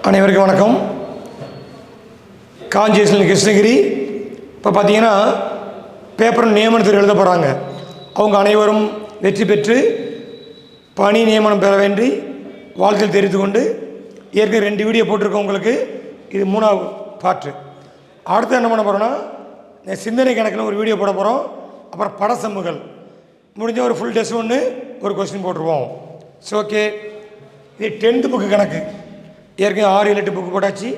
அனைவருக்கும் வணக்கம். காஞ்சிஸ்ல கிருஷ்ணகிரி இப்போ பார்த்தீங்கன்னா பேப்பர் நியமனத்தில் எழுத போகிறாங்க. அவங்க அனைவரும் வெற்றி பெற்று பணி நியமனம் பெற வேண்டி வாழ்க்கையில் தெரிந்து கொண்டு ஏற்கனவே 2 வீடியோ போட்டிருக்கோம். உங்களுக்கு இது 3வது பார்ட்டு. அடுத்து என்ன பண்ண போகிறோன்னா சிந்தனை கணக்கில் ஒரு வீடியோ போட போகிறோம். அப்புறம் படசம்முகள் முடிஞ்ச ஒரு ஃபுல் டெஸ்ட் ஒன்று ஒரு கொஸ்டின் போட்டுருவோம். ஸோ ஓகே, இது 10th புக்கு கணக்கு. ஏற்கனவே 6, 7, 8 புக்கு போட்டாச்சு,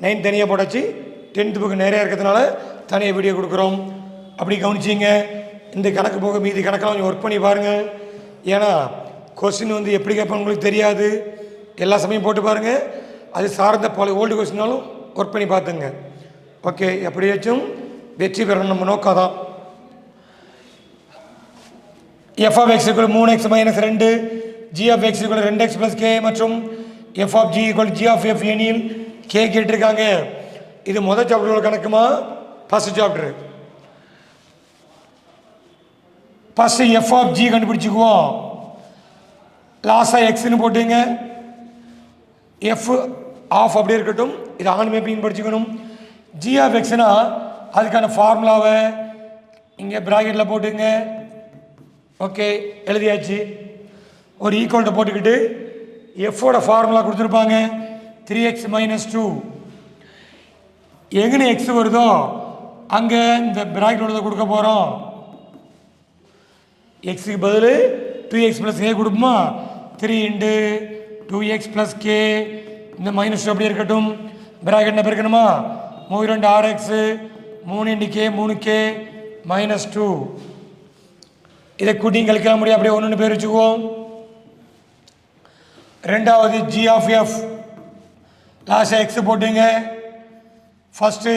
9 தனியாக போட்டாச்சு. 10th புக்கு நிறையா இருக்கிறதுனால தனியாக வீடியோ கொடுக்குறோம். அப்படி கவனிச்சிங்க. இந்த கணக்கு போக மீதி கணக்கெல்லாம் கொஞ்சம் ஒர்க் பண்ணி பாருங்கள். ஏன்னா கொஸ்டின் எப்படி கேட்பாங்க உங்களுக்கு தெரியாது. எல்லா சமயம் போட்டு பாருங்கள். அது சார்ந்த பல ஓல்டு கொஸ்டினாலும் ஒர்க் பண்ணி பார்த்துங்க. ஓகே, எப்படியாச்சும் வெற்றி பெறணும் நம்ம நோக்கம் தான். f of x equal 3x minus 2, g of x equal 2x plus k மற்றும் f of g equal g of f எனில் k கேட்டிருக்காங்க. இது முதல் சாப்டரோட கணக்குமா first chapter. First f of g கண்டுபிடிச்சுக்குவோம். லாஸ்டாக எக்ஸ்ன்னு போட்டுங்க. f ஆஃப் அப்படியே இருக்கட்டும். இது ஆன் மேப்பிங் படிச்சுக்கணும். g of xனா அதுக்கான ஃபார்முலாவை இங்கே ப்ராக்கெட்டில் போட்டுங்க. ஓகே, எழுதியாச்சு. ஒரு ஈக்குவல்ட்ட போட்டுக்கிட்டு எஃபோட ஃபார்முலா கொடுத்துருப்பாங்க 3x - 2. எங்கே எக்ஸ் வருதோ அங்கே இந்த ப்ராக்கெட்டோட கொடுக்க போகிறோம். எக்ஸுக்கு பதில் 2x + k கொடுப்போமா. 3 × 2x + k. இந்த -2 அப்படியே இருக்கட்டும். ப்ராக்கெட் பெருக்கணுமா. 3 × 6x, 3 × k 3k -2. இதை கூட்டியும் கழிக்கலாம் முடியும். அப்படியே ஒன்று பேர் வச்சுக்குவோம். ரெண்டாவது g of f லாஸ்ட்டாக எக்ஸ் போட்டுங்க. ஃபஸ்ட்டு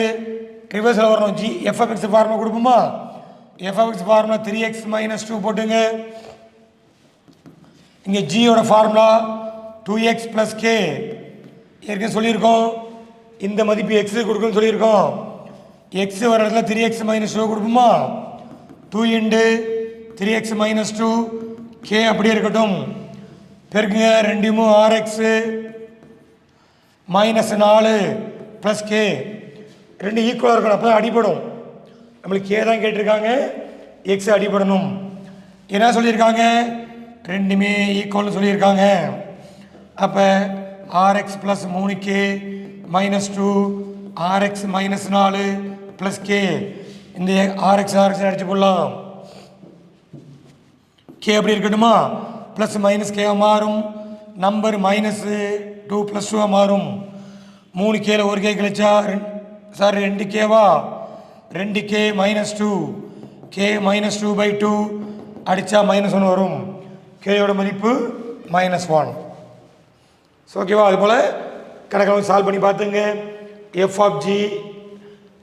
ரிவர்ஸில் வரணும். f of x ஃபார்முலா கொடுப்போமா. f of x formula 3x - 2 போட்டுங்க. இங்கே ஜியோட ஃபார்முலா 2x + k. ஏற்கனவே சொல்லியிருக்கோம் இந்த மதிப்பு எக்ஸு கொடுக்குன்னு சொல்லியிருக்கோம். எக்ஸ் வர இடத்துல 3x - 2 கொடுப்போமா. 2 × 3x - 2 k அப்படியே இருக்கட்டும். பெருக்குங்க. 2 × 6x -4 + k. 2 ஈக்குவலாக இருக்கணும். அப்போ அடிப்படும். நம்மளுக்கு கே தான் கேட்டிருக்காங்க, எக்ஸ் அடிப்படணும். என்ன சொல்லியிருக்காங்க, ரெண்டுமே ஈக்குவல்னு சொல்லியிருக்காங்க. அப்போ rx + 3k -2 rx -4 + k. இந்த rx அடிச்சு போடலாம். கே அப்படி இருக்கட்டுமா. ப்ளஸ் மைனஸ் கே மாறும். நம்பர் -2 + 2 மாறும். 3 கேல ஒரு கே கழிச்சா 2 கேவா. 2k -2 k -2/2 அடித்தா -1 வரும். கேயோட மதிப்பு -1. ஸோ ஓகேவா. அதுபோல் கணக்கில் சால்வ் பண்ணி பார்த்துங்க. f of g,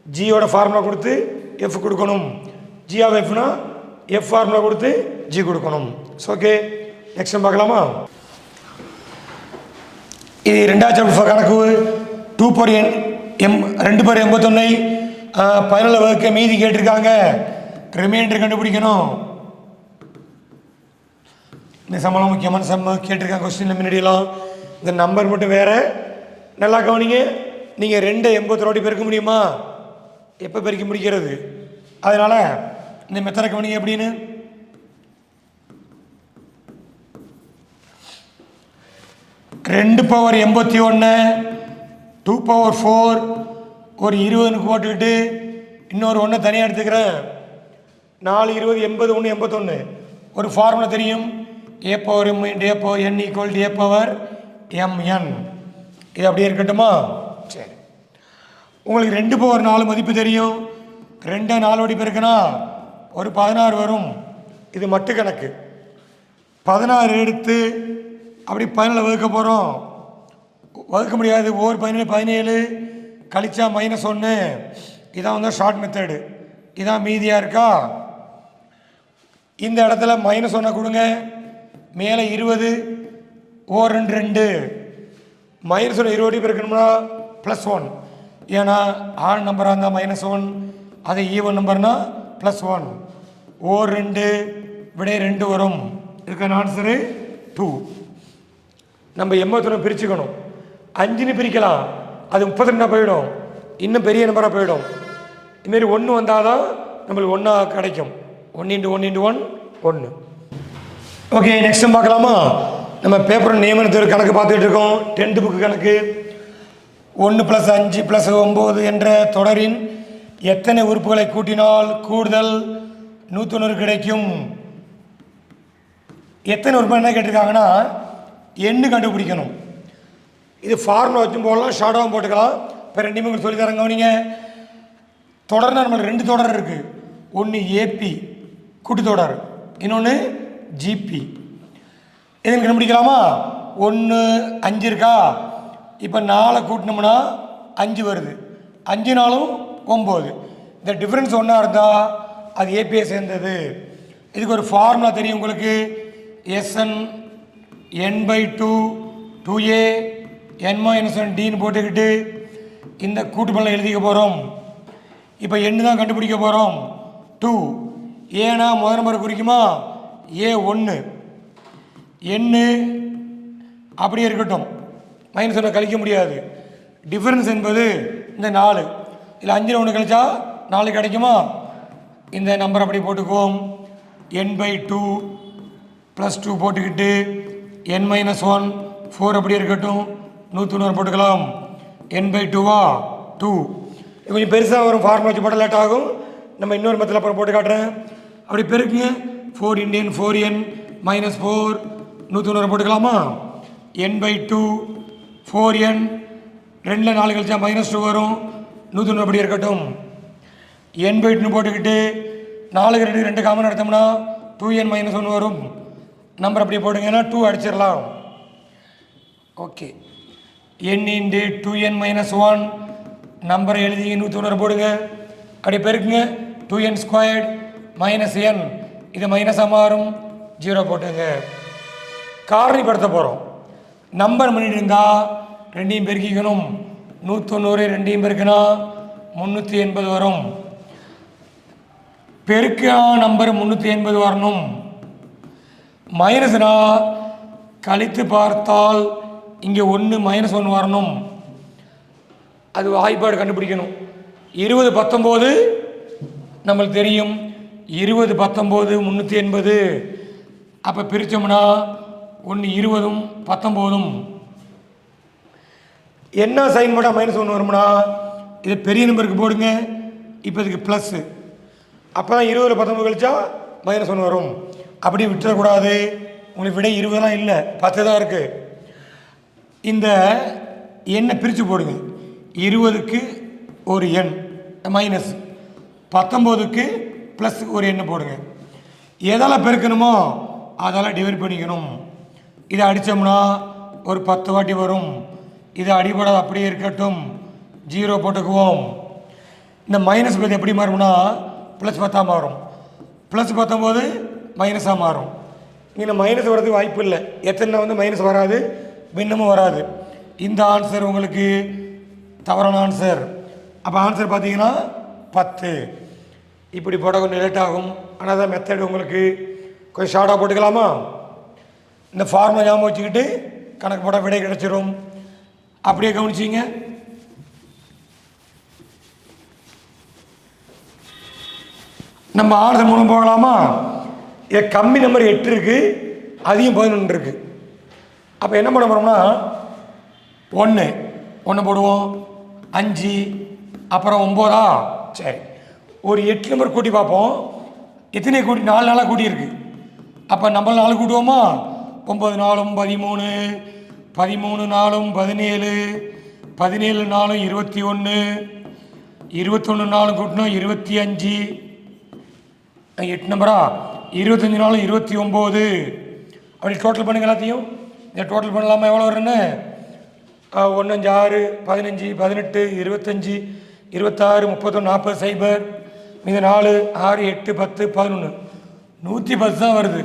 ஜியோட ஃபார்முலா கொடுத்து f கொடுக்கணும். g of fனா f ஃபார்முலா கொடுத்து g கொடுக்கணும். ஸோ ஓகே, நெக்ஸ்ட் பார்க்கலாமா. இது 2வது சாப்டர் கணக்கு. 2/81 17 வகுக்க மீதி கேட்டிருக்காங்க. ரிமைண்டர் கண்டுபிடிக்கணும். இந்த சம்பளம் முக்கியமான சம்பளம் கேட்டிருக்காங்க. கொஸ்டின் முன்னாடியெல்லாம் இந்த நம்பர் மட்டும் வேறு. நல்லா கவனிங்க. நீங்கள் 2 பெருக்க முடியுமா. எப்போ பெருக்கி முடிக்கிறது. அதனால் இந்த மெத்தடை கவனிங்க. எப்படின்னு 2/81 2/4 ஒரு 20 போட்டுக்கிட்டு இன்னொரு 1 தனியாக எடுத்துக்கிறேன். 4 20 80 1 81. ஒரு ஃபார்முலா தெரியும். a power m × a power n = a power mn. இது அப்படியே இருக்கட்டுமா. சரி, உங்களுக்கு 2/4 மதிப்பு தெரியும். 2 4 பெருக்குனா ஒரு 16 வரும். இது மட்டு கணக்கு. 16 எடுத்து அப்படி 17 வகுக்க போகிறோம். வகுக்க முடியாது. ஓர் 17 கழிச்சா -1. இதான் ஷார்ட் மெத்தடு. இதான் மீதியாக இருக்கா. இந்த இடத்துல -1 கொடுங்க. மேலே 20 ஓர் 2 2 -1 20 பெருக்கணும்னா +1. ஏன்னா ஆன் நம்பராக இருந்தால் -1, அது ஈவன் நம்பர்னா +1. ஓர் 2 விடை 2 வரும். இதுக்கான ஆன்சரு 2. நம்ம 81 பிரிச்சுக்கணும். 5ன்னு பிரிக்கலாம், அது 32 போயிடும், இன்னும் பெரிய நம்பராக போயிடும். இதுமாரி 1 வந்தால் தான் நம்மளுக்கு 1 கிடைக்கும். 1 × 1 × 1 1. ஓகே, நெக்ஸ்ட் பார்க்கலாமா? நம்ம பேப்பர் நியமனத்தில் கணக்கு பார்த்துட்டு இருக்கோம். 10th புக்கு கணக்கு. 1 + 5 + 9 என்ற தொடரின் எத்தனை உறுப்புகளை கூட்டினால் கூடுதல் 190 கிடைக்கும்? எத்தனை உறுப்பு என்ன கேட்டிருக்காங்கன்னா எண்ணு கண்டுபிடிக்கணும். இது ஃபார்முலா வச்சும் போடலாம், ஷார்ட்டாகவும் போட்டுக்கலாம். இப்போ 2 உங்களுக்கு சொல்லி தரேங்க. நீங்கள் தொடர்னா நம்மளுக்கு 2 தொடர் இருக்குது. ஒன்று ஏபி கூட்டுத்தொடர், இன்னொன்று ஜிபி. எதுன்னு கண்டுபிடிக்கலாமா? 1 5 இருக்கா? இப்போ 4 கூட்டினோம்னா 5 வருது, 5 4 9. இந்த டிஃப்ரென்ஸ் ஒன்றா இருந்தால் அது ஏபியை சேர்ந்தது. இதுக்கு ஒரு ஃபார்முலா தெரியும் உங்களுக்கு. SN n/2 2a n - 1 dன்னு போட்டுக்கிட்டு இந்த கூட்டுப்பலனை எழுதிக்க போகிறோம். இப்போ எண்ணு தான் கண்டுபிடிக்க போகிறோம். 2 ஏன்னா முதல் நம்பர் குறிக்குமா? A1 எண்ணு அப்படியே இருக்கட்டும், -1 கழிக்க முடியாது. டிஃபரன்ஸ் என்பது இந்த 4. இதில் 5 1 கழிச்சா 4 கிடைக்குமா? இந்த நம்பர் அப்படி போட்டுக்குவோம். n/2 + 2 போட்டுக்கிட்டு n - 1 4 அப்படி இருக்கட்டும், 190 போட்டுக்கலாம். n/2 2. இது கொஞ்சம் பெருசாக வரும், ஃபார்முலா வச்சு போட்டால் லேட் ஆகும். நம்ம இன்னொரு மெத்தில் அப்புறம் போட்டு காட்டுறேன். அப்படி பெருக்குங்க. 4 × n 4n - 4 190 போட்டுக்கலாமா? n/2 4n 2ல் 4 கழிச்சா -2 வரும், 190 அப்படி இருக்கட்டும். n/2 போட்டுக்கிட்டு 4 2 2 காமன் எடுத்தோம்னா 2n - 1 வரும். நம்பர் அப்படி போடுங்கன்னா 2 அடிச்சிடலாம். ஓகே, n × 2n - 1 நம்பரை எழுதி 190 போடுங்க. அப்படி பெருக்குங்க. 2n² - n இது மைனஸாக மாறும், 0 போட்டுங்க. காரணிப்படுத்த போகிறோம். நம்பர் பண்ணிட்டு இருந்தால் 2ஐயும் பெருக்கிக்கணும். 190 2ஐயும் பெருக்கினா 380 வரும். பெருக்கா நம்பர் 380 வரணும். மைனஸ்னா கழித்து பார்த்தால் இங்கே 1 - 1 வரணும். அது வாய்ப்பாடு கண்டுபிடிக்கணும். 20 19 நம்மளுக்கு தெரியும். 20 19 380. அப்போ பிரித்தோம்னா 1 20 19. என்ன சைன் போட்டால் -1 வரும்னா இது பெரிய நம்பருக்கு போடுங்க. இப்போ இதுக்கு ப்ளஸ்ஸு. அப்போ தான் 20 19 கழிச்சா -1 வரும். அப்படி விட்டுறக்கூடாது. உங்களுக்கு விட 20 இல்லை, 10 தான் இருக்குது. இந்த எண்ணை பிரித்து போடுங்க. 20க்கு ஒரு எண் மைனஸ், 19க்கு ப்ளஸ் ஒரு எண்ணை போடுங்க. எதால் பெருக்கணுமோ அதால் டிவைட் பண்ணிக்கணும். இதை அடித்தோம்னா ஒரு 10 வாட்டி வரும். இதை அடிபடாது, அப்படியே இருக்கட்டும், 0 போட்டுக்குவோம். இந்த மைனஸ் பற்றி எப்படி மாறும்னா +10 மாறும். +19 மைனஸாக மாறும். இங்கே மைனஸ் வர்றதுக்கு வாய்ப்பு இல்லை. எத்தனை வந்து மைனஸ் வராது, பின்னமும் வராது. இந்த ஆன்சர் உங்களுக்கு தவறான ஆன்சர். அப்போ ஆன்சர் பார்த்தீங்கன்னா 10. இப்படி போட கொஞ்சம் லேட் ஆகும். ஆனால் தான் மெத்தட் உங்களுக்கு கொஞ்சம் ஷார்ட்டாக போட்டுக்கலாமா? இந்த ஃபார்முலா ஞாபகம் வச்சுக்கிட்டு கணக்கு போட விடை கிடச்சிரும். அப்படியே கவனிச்சிங்க. நம்ம ஆன்சர் மூலம் போகலாமா? கம்மி நம்பர் 8 இருக்குது, அதிகம் 11 இருக்குது. அப்போ என்ன பண்ண போகிறோம்னா 1 போடுவோம், 5 அப்புறம் 9. சரி, ஒரு 8 நம்பர் கூட்டி பார்ப்போம். எத்தனை கூட்டி? 4 நாளாக கூட்டி இருக்குது. அப்போ நம்ம 4 கூட்டுவோமா? 9 4 13, 13 4 17, 17 4 21, 21 4 கூட்டினா 25. 8 நம்பரா? 25 4 29. அப்படி டோட்டல் பண்ணுங்க எல்லாத்தையும். இந்த டோட்டல் பண்ணலாமா? எவ்வளோ வரும்னு? 1 5 6 15 18 25 26 31 40 0 மீது 4 6 8 10 11 110 தான் வருது.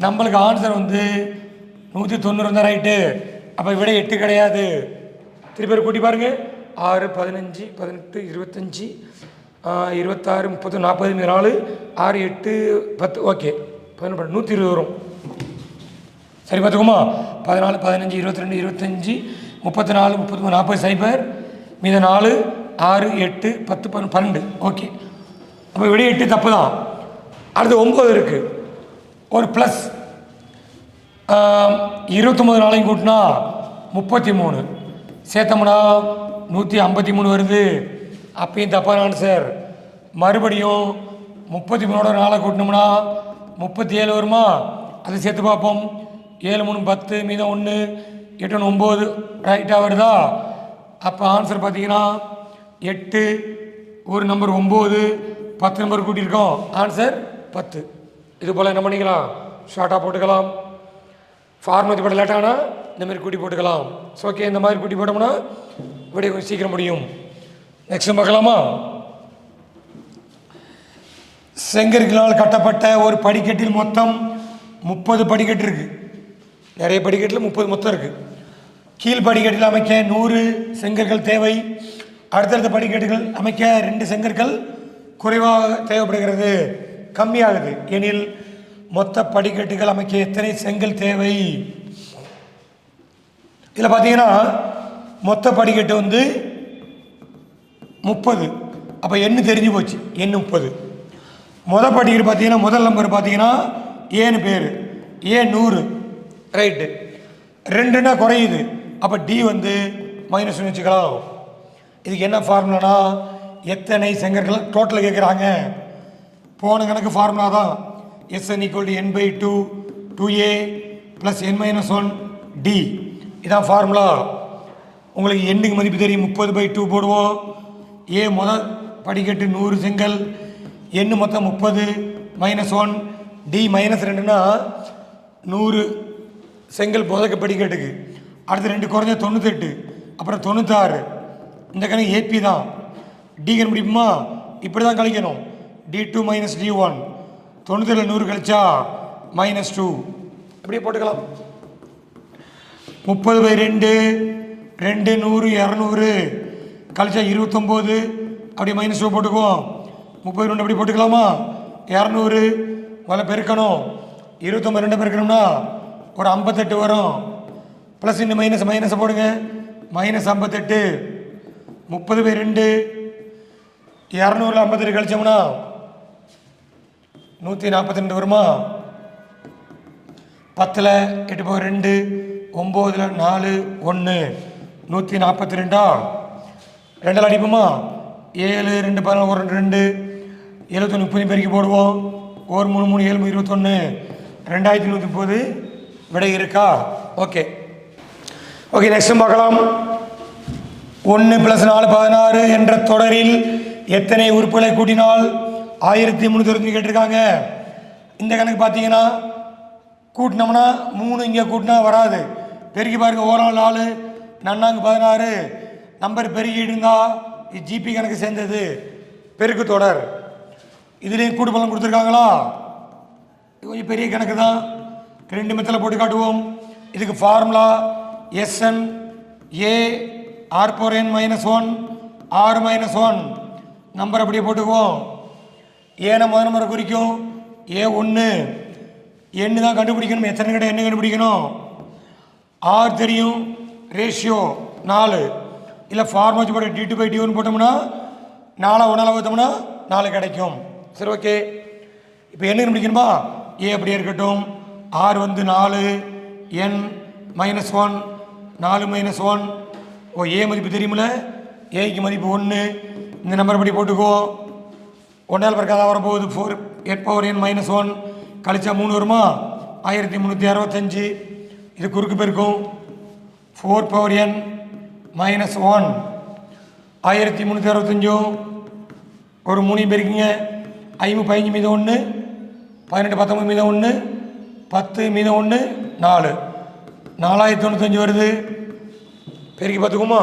நம்மளுக்கு ஆன்சர் வந்து 190 தான் ரைட்டு. அப்போ விட 8 கிடையாது. திருப்பி கூட்டி பாருங்க. 6 15 18 25 26 30 40 மீது 4 6 8 10. ஓகே, 120 வரும். சரி பார்த்துக்கோமா? 14 15 22 25 34 33 40 சைபர் மீத 4 6 8 10 12 ஓகே. அப்போ விட 8 தப்பு தான். அடுத்து 9 இருக்குது. ஒரு ப்ளஸ் 29 நாளையும் கூட்டினா 33 சேர்த்தோம்னா 153 வருது. அப்பயும் தப்பான ஆன்சர். மறுபடியும் 33ஓட 4 கூட்டினோம்னா 37 வருமா? அதை சேர்த்து பார்ப்போம். 7 3 10 மீதம் 1 8 1 9 ரைட்டாக வருதா? அப்போ ஆன்சர் பார்த்தீங்கன்னா 8 ஒரு நம்பர் 9 10 நம்பர் கூட்டியிருக்கோம். ஆன்சர் 10. இது போல் என்ன பண்ணிக்கலாம்? ஷார்ட்டாக போட்டுக்கலாம். ஃபார்மேட் போட லேட்டானா இந்தமாதிரி கூட்டி போட்டுக்கலாம். ஸோ ஓகே, இந்த மாதிரி கூட்டி போட்டோம்னா விட கொஞ்சம் சீக்கிரம் முடியும். நெக்ஸ்ட் பார்க்கலாமா? செங்கற்களால் கட்டப்பட்ட ஒரு படிக்கட்டில் மொத்தம் 30 படிக்கட்டு இருக்குது. நிறைய படிக்கட்டில் 30 மொத்தம் இருக்குது. கீழ் படிக்கட்டில் அமைக்க 100 செங்கற்கள் தேவை. அடுத்தடுத்த படிக்கட்டுகள் அமைக்க 2 செங்கற்கள் குறைவாக தேவைப்படுகிறது, கம்மியாகுது எனில் மொத்த படிக்கட்டுகள் அமைக்க எத்தனை செங்கல் தேவை? இதில் பார்த்தீங்கன்னா மொத்த படிக்கட்டு வந்து 30. அப்போ எண்ணு தெரிஞ்சு போச்சு, எண்ணு 30. முதல் படிக்கட்டு பார்த்தீங்கன்னா முதல் நம்பர் பார்த்தீங்கன்னா ஏன்னு பேர், ஏ 100 ரைட்டு. 2ன்னா குறையுது, அப்போ டி வந்து -1 வச்சுக்கலாம். இதுக்கு என்ன ஃபார்முலானா எத்தனை செங்கற்கள் டோட்டல் கேட்குறாங்க. போன கணக்கு ஃபார்முலா தான் Sn = n/2 2a + n-1 d. இதான் ஃபார்முலா. உங்களுக்கு எண்ணுக்கு மதிப்பு தெரியும், 30/2 போடுவோம். ஏ முதல் படிக்கட்டு 100 செங்கல், எண்ணு மொத்தம் 30 -1 டி -2ன்னா 100 செங்கல் முதக்க படிக்கட்டுக்கு. அடுத்து 2 குறைஞ்ச 98, அப்புறம் 96. இந்த கணக்கு ஏபி தான். டி கண்டுபிடிப்புமா? இப்படி தான் கழிக்கணும். d2 - d1. 97 100 கழிச்சா -2. இப்படியே போட்டுக்கலாம். 30/2 2 100 200 கழிச்சா 29. அப்படியே -2 போட்டுக்குவோம். 32 அப்படி போட்டுக்கலாமா? 200 முதல்ல பெருக்கணும். 29 2 பெருக்கணும்னா ஒரு 58 வரும். ப்ளஸ் இன்னும் மைனஸை போடுங்க. -58. 30/2 200 58 கழிச்சோம்னா 142 வருமா? 10ல் 8/2 9ல் 4 1 142. 2 அடிப்போமா? 7 2 14 1 2 71 30 பெருக்கி போடுவோம். 1 3 3 7 21 2130 விடை இருக்கா? Okay okay. நெக்ஸ்ட் பார்க்கலாம். 1 + 4 16 என்ற தொடரில் எத்தனை உறுப்புகளை கூட்டினால் 1360 கேட்டிருக்காங்க. இந்த கணக்கு பார்த்தீங்கன்னா கூட்டினோம்னா 3 இங்கே கூட்டினா வராது. பெருக்கி பாருங்க. 1 4 நன்னாங்க 16 நம்பர் பெருகிட்டு இருந்தால் இது ஜிபி கணக்கு சேர்ந்தது, பெருக்கு தொடர். இதுலேயும் கூட்டு பலன் கொடுத்துருக்காங்களா? கொஞ்சம் பெரிய கணக்கு தான். 2 மெத்தடில் போட்டு காட்டுவோம். இதுக்கு formula Sn a r/n -1 r -1 number அப்படியே போட்டுக்குவோம். ஏன்னா முதல் நம்பரை குறிக்கும். A1 எண்ணு தான் கண்டுபிடிக்கணும். எத்தனை கிட்ட என்ன கண்டுபிடிக்கணும்? ஆர் தெரியும், ரேஷியோ 4 இல்லை ஃபார்முலா போட்டு d2/d1 போட்டோம்னா 4 1 ஊற்றோம்னா 4 கிடைக்கும். சரி ஓகே. இப்போ என்ன கண்டுபிடிக்கணுமா? ஏ அப்படியே இருக்கட்டும். ஆர் வந்து 4 n -1 4 -1. ஓ ஏ மதிப்பு தெரியுமில்ல, ஏக்கு மதிப்பு 1. இந்த நம்பர் படி போட்டுக்குவோம். 1 பிறக்காதான் வரப்போகுது. 4 8/n -1 கழிச்சா 3 வருமா? 1365. இது குறுக்கு பெருக்கும். 4/n -1 1365 ஒரு 3 பெருக்குங்க. 5 15 மீதம் 1 18 19 மீதம் 1 10 மீதம் 1 4 4095 வருது. பெருக்கி பார்த்துக்குமா?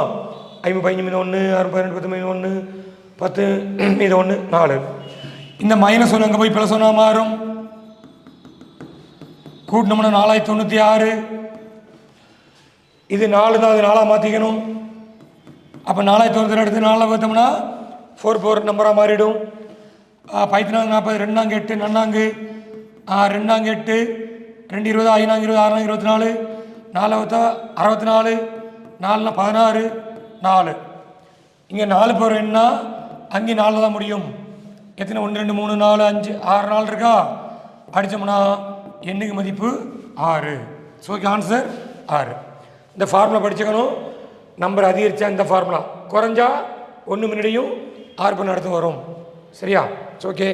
5 15 மீதம் 1 6 18 10 மீதம் 1 10 மீதம் 1 4. இந்த -1 அங்கே போய் +1 மாறும். கூட்டினோம்னா 4096. இது 4 தான், அது 4 மாற்றிக்கணும். அப்போ 4096 எடுத்து 4 பார்த்தோம்னா 4 நம்பராக மாறிடும். 5 40 2 8 நன்னாங்கு 2 8 2 20 5 20 6 24 4 64 4னா 16 4. இங்கே 4 போகிற எண்ணா அங்கே 4 தான் முடியும். எத்தனை 1 2 3 4 5 6 4 இருக்கா? அடித்தோம்னா எண்ணுக்கு மதிப்பு 6. So answer 6. இந்த ஃபார்முலா படிச்சுக்கணும். நம்பர் அதிகரித்தா இந்த ஃபார்முலா, குறைஞ்சா 1 முன்னாடியும் 6 பண்ண அடுத்து வரும். சரியா? ஓகே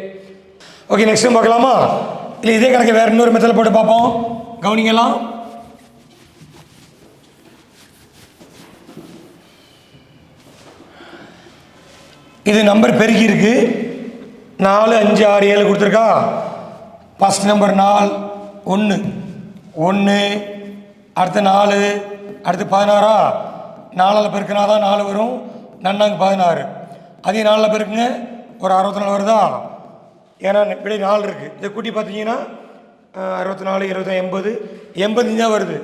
ஓகே, நெக்ஸ்ட் பார்க்கலாமா? இல்லை இதே கணக்கு வேறு இன்னொரு மெத்தடில் போட்டு பார்ப்போம். கவனிக்கலாம். இது நம்பர் பெருக்கி இருக்கு. 4 5 6 7 கொடுத்துருக்கா. ஃபஸ்ட் நம்பர் 4 1 1, அடுத்து 4, அடுத்து 16. 4ஆல் பெருக்கினா தான் 4 வரும். நன்னாங்க 16. அதே 4ஆல் பெருக்குங்க ஒரு 64 வருதா? ஏன்னா விடை 4 இருக்குது. இதை கூட்டி பார்த்தீங்கன்னா 64 20 80 85 தான் வருது.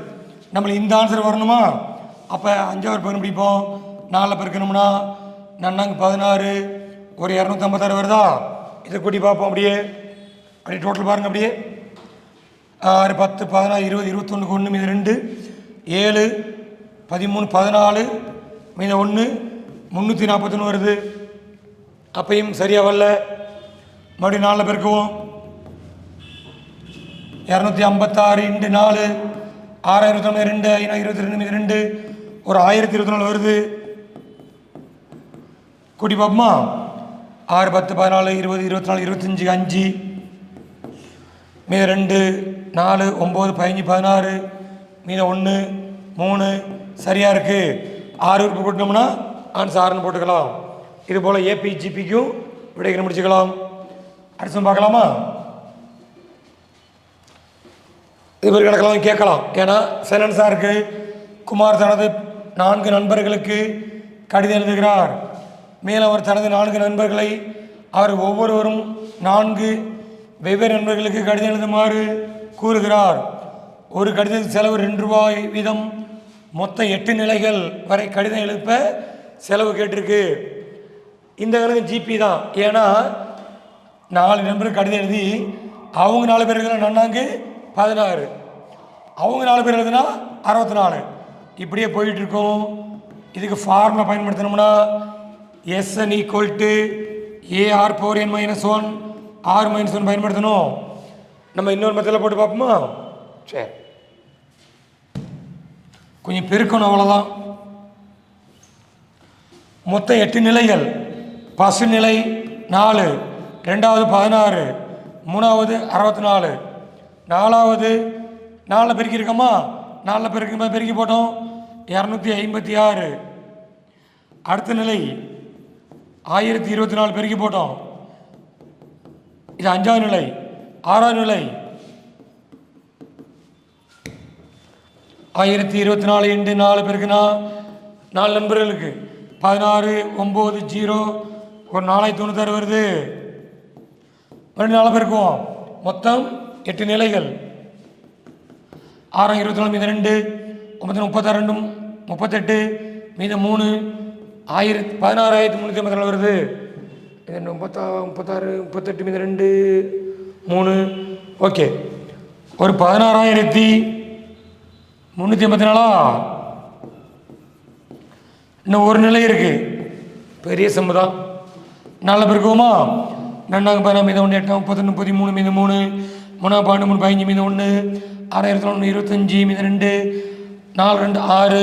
நம்மளுக்கு இந்த ஆன்சர் வரணுமா? அப்போ 5ஆவது பெருக்க முடிப்போம். 4ஆல் பெருக்கணும்னா நன்னாங்க 16 ஒரு 256 வருதா? இதை கூட்டி பார்ப்போம். அப்படியே டோட்டல் பாருங்கள். அப்படியே 6 10 14 20 21 1 மீது 2 7 13 14 மீது 1 341 வருது. அப்பையும் சரியாக வரல. மறுபடியும் 4 பெருக்குவோம். 256 × 4 6022 22 மீது 2 ஒரு 1024 வருது. கூட்டி பார்ப்போமா? 6 10 14 20 24 25 5 மீது 2 4 9 15 16 மீது 1 3 சரியாக இருக்குது. 6 உறுப்பு போட்டோம்னா ஆன்சர் 6ன்னு போட்டுக்கலாம். இது போல் ஏபிஜிபிக்கும் விடைகளை முடிச்சுக்கலாம். அடுத்து பார்க்கலாமா? இது மாதிரி கணக்கெல்லாம் கேட்கலாம். ஏன்னா செலன்ஸாக இருக்குது. குமார் தனது 4 நண்பர்களுக்கு கடிதம் எழுதுகிறார். மேலும் அவர் தனது 4 நண்பர்களை அவர் ஒவ்வொருவரும் 4 வெவ்வேறு நண்பர்களுக்கு கடிதம் எழுதுமாறு கூறுகிறார். ஒரு கடிதத்துக்கு செலவு 2 ரூபாய் வீதம். மொத்தம் 8 நிலைகள் வரை கடிதம் எழுப்ப செலவு கேட்டிருக்கு. இந்த கணக்கு ஜிபி தான். ஏன்னா 4 நண்பர்கள் கடிதம் எழுதி அவங்க 4 பேருக்கு நன்னாங்க 16, அவங்க 4 பேர் எழுதுனா 64. இப்படியே போயிட்டுருக்கோம். இதுக்கு ஃபார்முலா பயன்படுத்தணும்னா SN = AR/n - 1 R - 1 பயன்படுத்தணும். நம்ம இன்னொரு மெத்தடில் போட்டு பார்ப்போமா? சரி, கொஞ்சம் பெருக்கணும், அவ்வளோதான். மொத்தம் 8 நிலைகள். ஃபஸ்ட் நிலை 4, 2வது 16, 3வது 64, 4வது 4 பெருக்கி இருக்கோமா? 4 பெருக்கி போட்டோம் 256. அடுத்த நிலை 1024 பெருக்கி போட்டோம். இது 5வது நிலை. 6வது நிலை 1024 × 4 பெருக்குனா 4 நண்பர்களுக்கு 16 9 0 ஒரு 4096 வருது. மறுபடியும் 4 பெருக்குவோம். மொத்தம் 8 நிலைகள். 6 24 மீது 2 9 32 38 மீது 3 16354 வருது. இது 36 38 மீது 2 3. ஓகே, ஒரு 16384. இன்னும் ஒரு நிலை இருக்குது. பெரிய சம்பு தான். 4 பெருக்குவோமா? நன்னாங்க 16 மீது 1 8 31 33 மீது 3 3 12 3 15 மீது 1 6125 மீது 2 4 2 6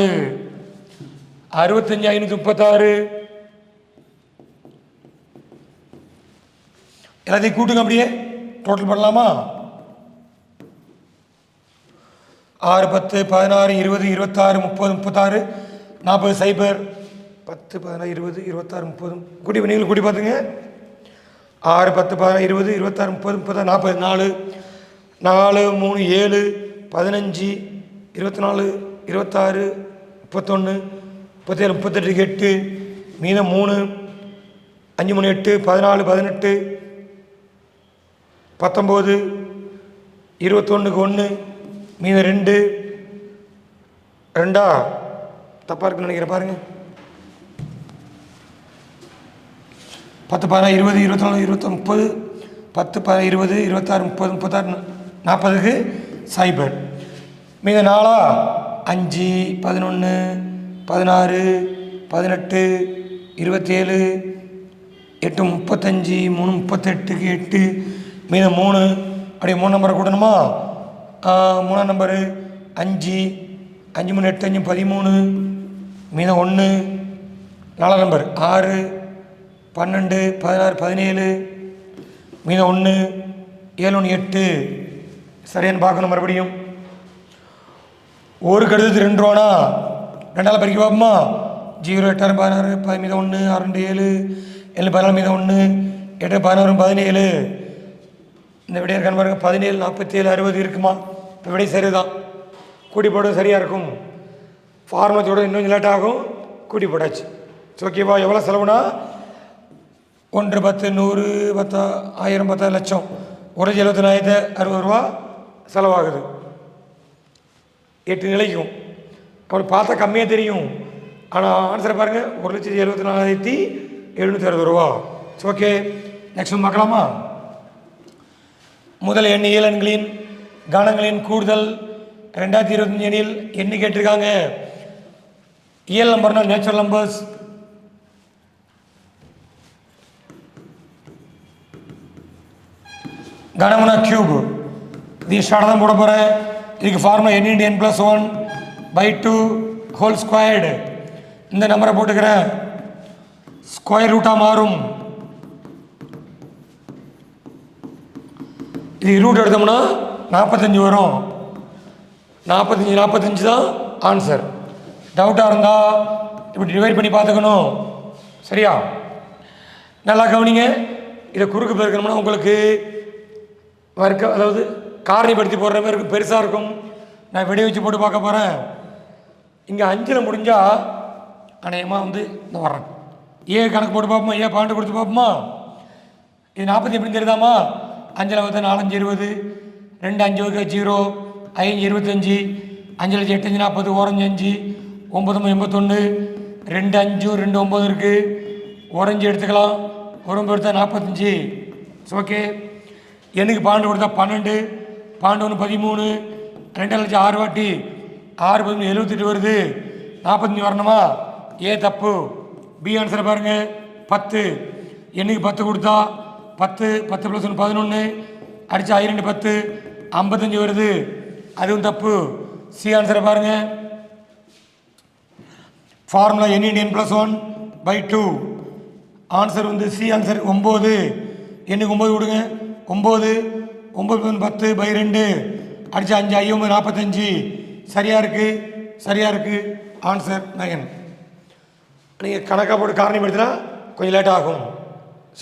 65536. எல்லாத்தையும் கூட்டுங்க. அப்படியே டோட்டல் பண்ணலாமா? 6 10 16 20 26 30 36 40 0 10 16 20 26 30 கூட்டி நீங்களும் கூட்டி பார்த்துங்க. 6 10 16 20 26 30 36 40 4 3 7 15 24 26 31 37 38 8 மீதம் 3 5 3 8 14 18 19 21 1 மீதம் 2 2 தப்பாக இருக்குன்னு நினைக்கிறேன். பாருங்கள். 10 16 20 24 30 10 20 26 30 36 40 0 மீதம் 4 5 11 16, 18, 27, 8 35, 3 38க்கு 8 மீதம் 3. அப்படியே 3 நம்பரை கூட்டணுமா? 3ஆம் நம்பரு 5, 5 3 8 5 13 மீதம் 1. 4ஆம் நம்பர் 6, 12, 16, 17 மீதம் 1. 7 1 8. சரியானு பார்க்கணும். மறுபடியும் ஒரு கடிதத்துக்கு 2 ரூபானா 2ஆல் பறிக்க பார்ப்போமா? 0 8 16 10 மீதம் 1 6 2 7 7 14 மீதம் 1 8 16 17. இந்த விடையை இருக்கான்னு பாருங்க. 17 47 60 இருக்குமா? இப்போ விடை சரிதான். கூட்டி போட சரியாக இருக்கும். ஃபார்மத்தோட இன்னும் லேட் ஆகும். கூட்டி போட்டாச்சு. ஓகேவா? எவ்வளோ செலவுனா 1 10 100 10 1000 10 லட்சம் 1,74,060 ரூபா செலவாகுது. 8 நிலைக்கும். அவனுக்கு பார்த்தா கம்மியாக தெரியும். ஆனால் ஆன்சரை பாருங்கள், 1,74,760 ரூபா. ஓகே, நெக்ஸ்ட் பார்க்கலாமா? முதல் எண் இயலன்களின் கணங்களின் கூடுதல் 2025 எண்ணில் எண்ணி கேட்டிருக்காங்க. இயல் நம்பர்னா நேச்சுரல் நம்பர்ஸ். கணம்னா கியூப். இது ஷார்ட்டாக தான் போட போகிறேன். இதுக்கு formula n × n + 1/2 whole squared. இந்த நம்பரை போட்டுக்கிறேன். ஸ்கொயர் ரூட்டாக மாறும். இது ரூட் எடுத்தோம்னா 45 வரும். 45 தான் ஆன்சர். டவுட்டாக இருந்தால் இப்படி டிவைட் பண்ணி பார்த்துக்கணும். சரியா? நல்லா கவனிங்க. இதை குறுக்கு பெருக்கணும்னா உங்களுக்கு வர்க்க, அதாவது காரணிப்படுத்தி போடுற மாதிரி இருக்கும், பெருசாக இருக்கும். நான் வெடி வச்சு போட்டு பார்க்க போகிறேன். இங்கே 5ல் முடிஞ்சால் அநேகமாக இந்த வர்றேன். ஏ கணக்கு போட்டு பார்ப்போமா? ஏ பாயிண்ட் கொடுத்து பார்ப்போமா? இது 40 எப்படி தெரியுதாமா? 5ல் 4 5 20 2 5 0 5 25 5 8 5 40 ஓரஞ்சு 5 9 81 2 5 2 9 இருக்குது. ஓரஞ்சு எடுத்துக்கலாம். உரம்பு எடுத்தால் 45. ஓகே, எனக்கு பாண்டு கொடுத்தா 12 12 1 13 2 லட்சம் 6 வாட்டி 6 13 78 வருது. 45 வரணுமா? ஏ தப்பு. பி ஆன்சரை பாருங்கள். 10 எனக்கு 10 கொடுத்தா 10 10 + 1 11 அடித்தா 2 10 55 வருது. அதுவும் தப்பு. சி ஆன்சரை பாருங்கள். Formula n × n + 1/2. Answer C answer 9. என்னுக்கு 9 கொடுங்க. 9 9 10/2 அடித்தா 5 5 45. சரியாக இருக்குது, சரியாக இருக்குது. ஆன்சர் 9. நீங்கள் கணக்காக போட்டு காரணம் எடுத்துனா கொஞ்சம் லேட் ஆகும்.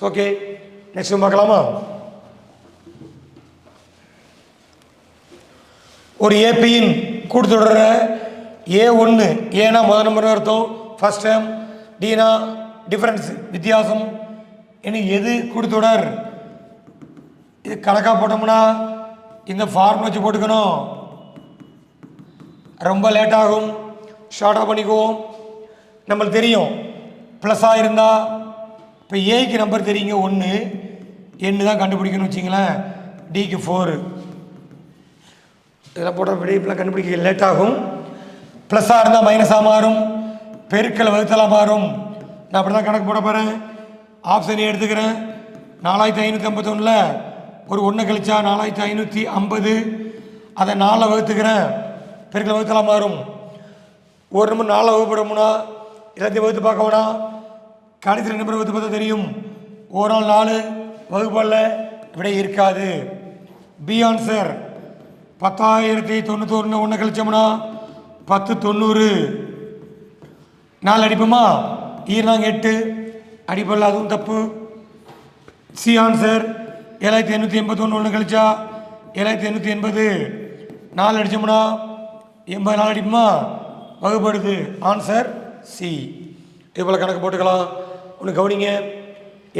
ஓகே, நெக்ஸ்ட் பார்க்கலாமா? ஒரு ஏபியின் கூட்டுத்தொடர A1 ஏன்னா முதல் நம்பர் அர்த்தம், ஃபர்ஸ்ட் டைம். டினா டிஃபரன்ஸ், வித்தியாசம். எனக்கு எது கூட்டுத்தொடர்? இது கணக்காக போட்டோம்னா இந்த ஃபார்முலா வச்சு போட்டுக்கணும். ரொம்ப லேட் ஆகும். ஷார்ட்டாக பண்ணிக்குவோம். நம்மளுக்கு தெரியும் ப்ளஸ்ஸாக இருந்தால், இப்போ ஏக்கு நம்பர் தெரியுங்க 1, n தான் கண்டுபிடிக்கணும்னு வச்சிங்களேன். டிக்கு 4. இதெல்லாம் போட்டால் விடையெல்லாம் கண்டுபிடிக்க லேட் ஆகும். ப்ளஸ்ஸாக இருந்தால் மைனஸாக மாறும். பெருக்கல் வகுத்தலாக மாறும். நான் அப்படி தான் கணக்கு போட போகிறேன். ஆப்ஷன் எடுத்துக்கிறேன். 4551 ஒரு 1 கழிச்சா 4550. அதை 4 வகுத்துக்கிறேன். பெருக்கல் வகுத்தலாக மாறும். ஒரு நம்பர் 4 வகுப்படமுன்னா எல்லாத்தையும் வகுத்து பார்க்க வேணாம். கடைசி 2 நம்பர் வகுத்து பார்த்தா தெரியும். ஒரு நாள் 4 வகுப்பல்ல விடை இருக்காது. B answer 10,091. 1 கழிச்சோம்னா 1090. 4 அடிப்போமா? ஈர்னாங்க 8 அடிப்பல்ல, அதுவும் தப்பு. C answer 7,881. 1 கழிச்சா 7,880. 4 அடித்தோம்னா 84 அடிப்போமா? வகுப்படுது. Answer C. இது போல் கணக்கு போட்டுக்கலாம். ஒன்று கவனிங்க,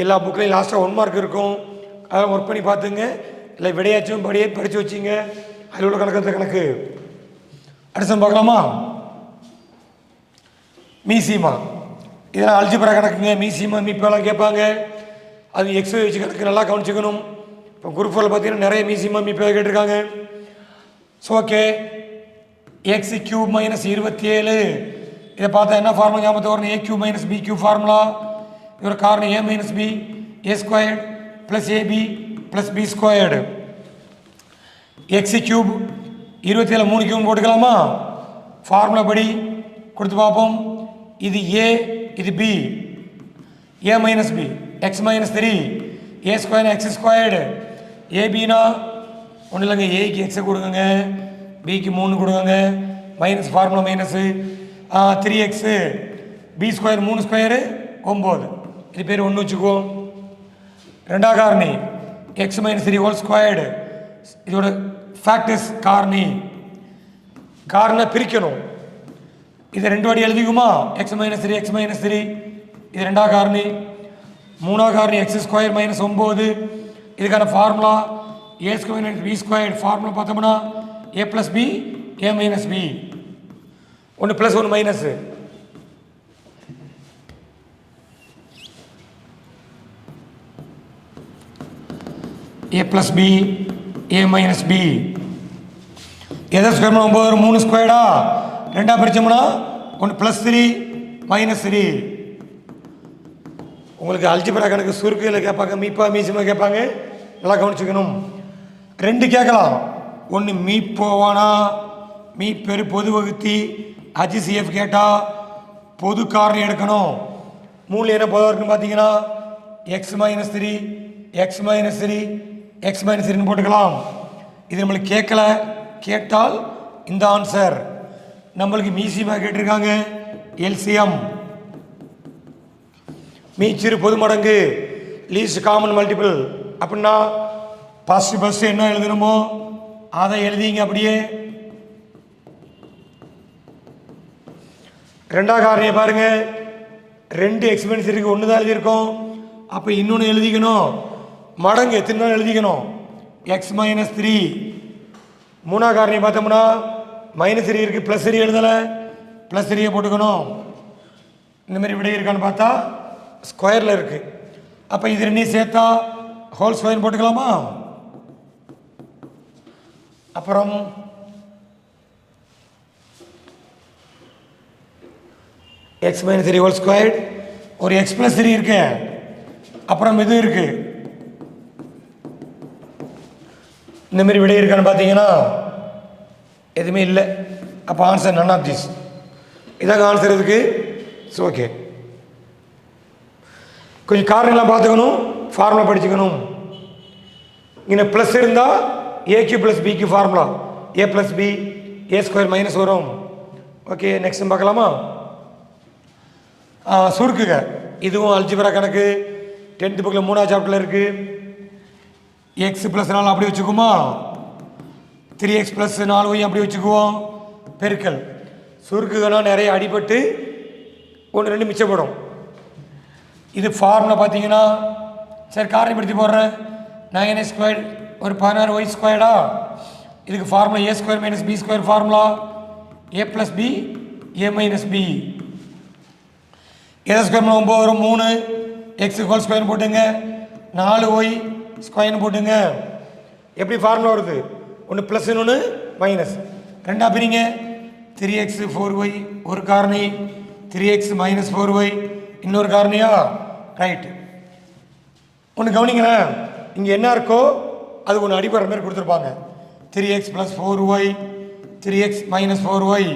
எல்லா புக்லையும் லாஸ்ட்டாக 1 மார்க் இருக்கும். அதெல்லாம் ஒர்க் பண்ணி பார்த்துங்க. இல்லை விடையாச்சும் படியே படித்து வச்சிங்க. அதில் உள்ள கணக்கு கணக்கு அடுத்த பார்க்கலாமா? மீசிமா, இதெல்லாம் அல்ஜிப்ரா கணக்குங்க. மீசிமா மீப்பெல்லாம் கேட்பாங்க. அது எக்ஸை வச்சு கணக்கு நல்லா கவனிச்சுக்கணும். இப்போ குரூப் 4 பார்த்தீங்கன்னா நிறைய மீசிமா மீப்பை கேட்டிருக்காங்க. ஓகே, x³ - 27 இதை பார்த்தா என்ன ஃபார்முலா ஞாபகத்துக்கு வரணும்? A cube minus B cube formula. இதோட காரணம் A minus B A squared plus AB plus B squared. X cube 27 3 cube போட்டுக்கலாமா? ஃபார்முலா படி கொடுத்து பார்ப்போம். இது ஏ இது B. A minus B X minus 3 A square X squared. ஏபினா ஒன்றும் இல்லைங்க, ஏக்கு எக்ஸை கொடுங்க, பிக்கு 3 கொடுங்க, minus formula minus 3x B square 3 square 9. இது பேர் 1 வச்சுக்குவோம். ரெண்டாவது காரணி எக்ஸ் மைனஸ் 3 ஹோல் ஸ்கொயர்டு. இதோட ஃபேக்டர்ஸ் காரணி பிரிக்கணும். இதை 2 வாட்டி எழுதிக்குமா? எக்ஸ் மைனஸ் 3 எக்ஸ் மைனஸ் 3 இது ரெண்டாவது காரணி. மூணாவது காரணி எக்ஸ் ஸ்கொயர் மைனஸ் 9. இதுக்கான formula A square minus B square. Formula பார்த்தோம்னா A plus B A minus B. 1 plus 1 minus. A plus B A minus B. எதை ஸ்கொயர் 9 3 ஸ்கொயர்டா? ரெண்டாக பிரிச்சோம்னா 1 ப்ளஸ் 3 மைனஸ் 3. உங்களுக்கு அல்ஜிப்ரா கணக்கு சுருக்குகளை கேட்பாங்க, மீப்பா மீசிமா கேட்பாங்க, நல்லா கவனிச்சுக்கணும். 2 கேட்கலாம். ஒன்று மீ போவானா மீ பெரு பொது வகுத்தி HCF கேட்டால் பொது காரணம் எடுக்கணும். 3 என்ன பொதுவாக இருக்குன்னு பார்த்தீங்கன்னா X minus 3 X minus 3 X minus 3 போட்டுக்கலாம். இது நம்மளுக்கு கேட்கல, கேட்டால் இந்த ஆன்சர். நம்மளுக்கு மீசிமா கேட்டிருக்காங்க, எல்சிஎம் மீச்சிறு பொது மடங்கு லீஸ்ட் காமன் மல்டிபிள். அப்படின்னா ஃபஸ்ட்டு என்ன எழுதணுமோ அதை எழுதிங்க அப்படியே. ரெண்டாவது காரணியை பாருங்க, 2 எக்ஸ்பென்ஸ் இருக்கு, 1 தான் எழுதியிருக்கோம். அப்போ இன்னொன்று எழுதிக்கணும், மடங்கு எத்தனை நாள் எழுதிக்கணும், எக்ஸ் மைனஸ் 3. மூணாவது காரணியை பார்த்தோம்னா மைனஸ் 3 இருக்குது, ப்ளஸ் 3 எழுதலை, ப்ளஸ் 3 போட்டுக்கணும். இந்த மாதிரி விடை இருக்கான்னு பார்த்தா ஸ்கொயரில் இருக்குது. அப்போ இது 2 சேர்த்தா ஹோல் ஸ்கொயர் போட்டுக்கலாமா? அப்புறம் எக்ஸ் மைனஸ் 3 ஹோல் ஸ்கொயர், ஒரு எக்ஸ் ப்ளஸ் 3 இருக்கு, அப்புறம் இது இருக்கு. இந்த மாதிரி விடை இருக்கான்னு பார்த்தீங்கன்னா எதுவுமே இல்லை. அப்போ ஆன்சர் நன் ஆஃப் திஸ். இதாங்க ஆன்சர் இதுக்கு. ஸோ ஓகே, கொஞ்சம் காரணங்கள்லாம் பார்த்துக்கணும், ஃபார்முலா படிச்சுக்கணும். இங்கே ப்ளஸ் இருந்தால் ஏக்யூ ப்ளஸ் பிக்கு formula A plus B A square minus வரும். ஓகே, நெக்ஸ்ட் பார்க்கலாமா? சுருக்குங்க. இதுவும் அல்ஜிப்ரா கணக்கு 10th புக்கில் 3ஆவது சாப்டரில் இருக்குது. எக்ஸ் ப்ளஸ் 4 அப்படி வச்சுக்குமா, 3x ப்ளஸ் 4y அப்படி வச்சுக்குவோம், பெருக்கல். சுருக்குகள்னா நிறைய அடிபட்டு 1 2 மிச்சப்படும். இது ஃபார்முலா பார்த்தீங்கன்னா, சரி காரணிப்படுத்தி போடுறேன், 9x ஸ்கொயர் ஒரு 16y ஸ்கொயர்டா. இதுக்கு formula A square minus B square formula A plus B A minus B. A square 9 வரும், 3 எக்ஸ் ஹோல் ஸ்கொயர் போட்டுங்க, 4y ஸ்கொயர்னு போட்டுங்க. எப்படி ஃபார்முலா வருது? ஒன்று ப்ளஸ் இன்னொன்று மைனஸ். ரெண்டாக பிரிங்க, 3x 4y ஒரு காரணி, 3x மைனஸ் 4y இன்னொரு காரணியா, ரைட்டு. ஒன்று கவனிங்களேன், இங்கே என்ன இருக்கோ அது ஒன்று அடிப்படுற மாதிரி கொடுத்துருப்பாங்க. 3x plus 4y 3x minus 4y.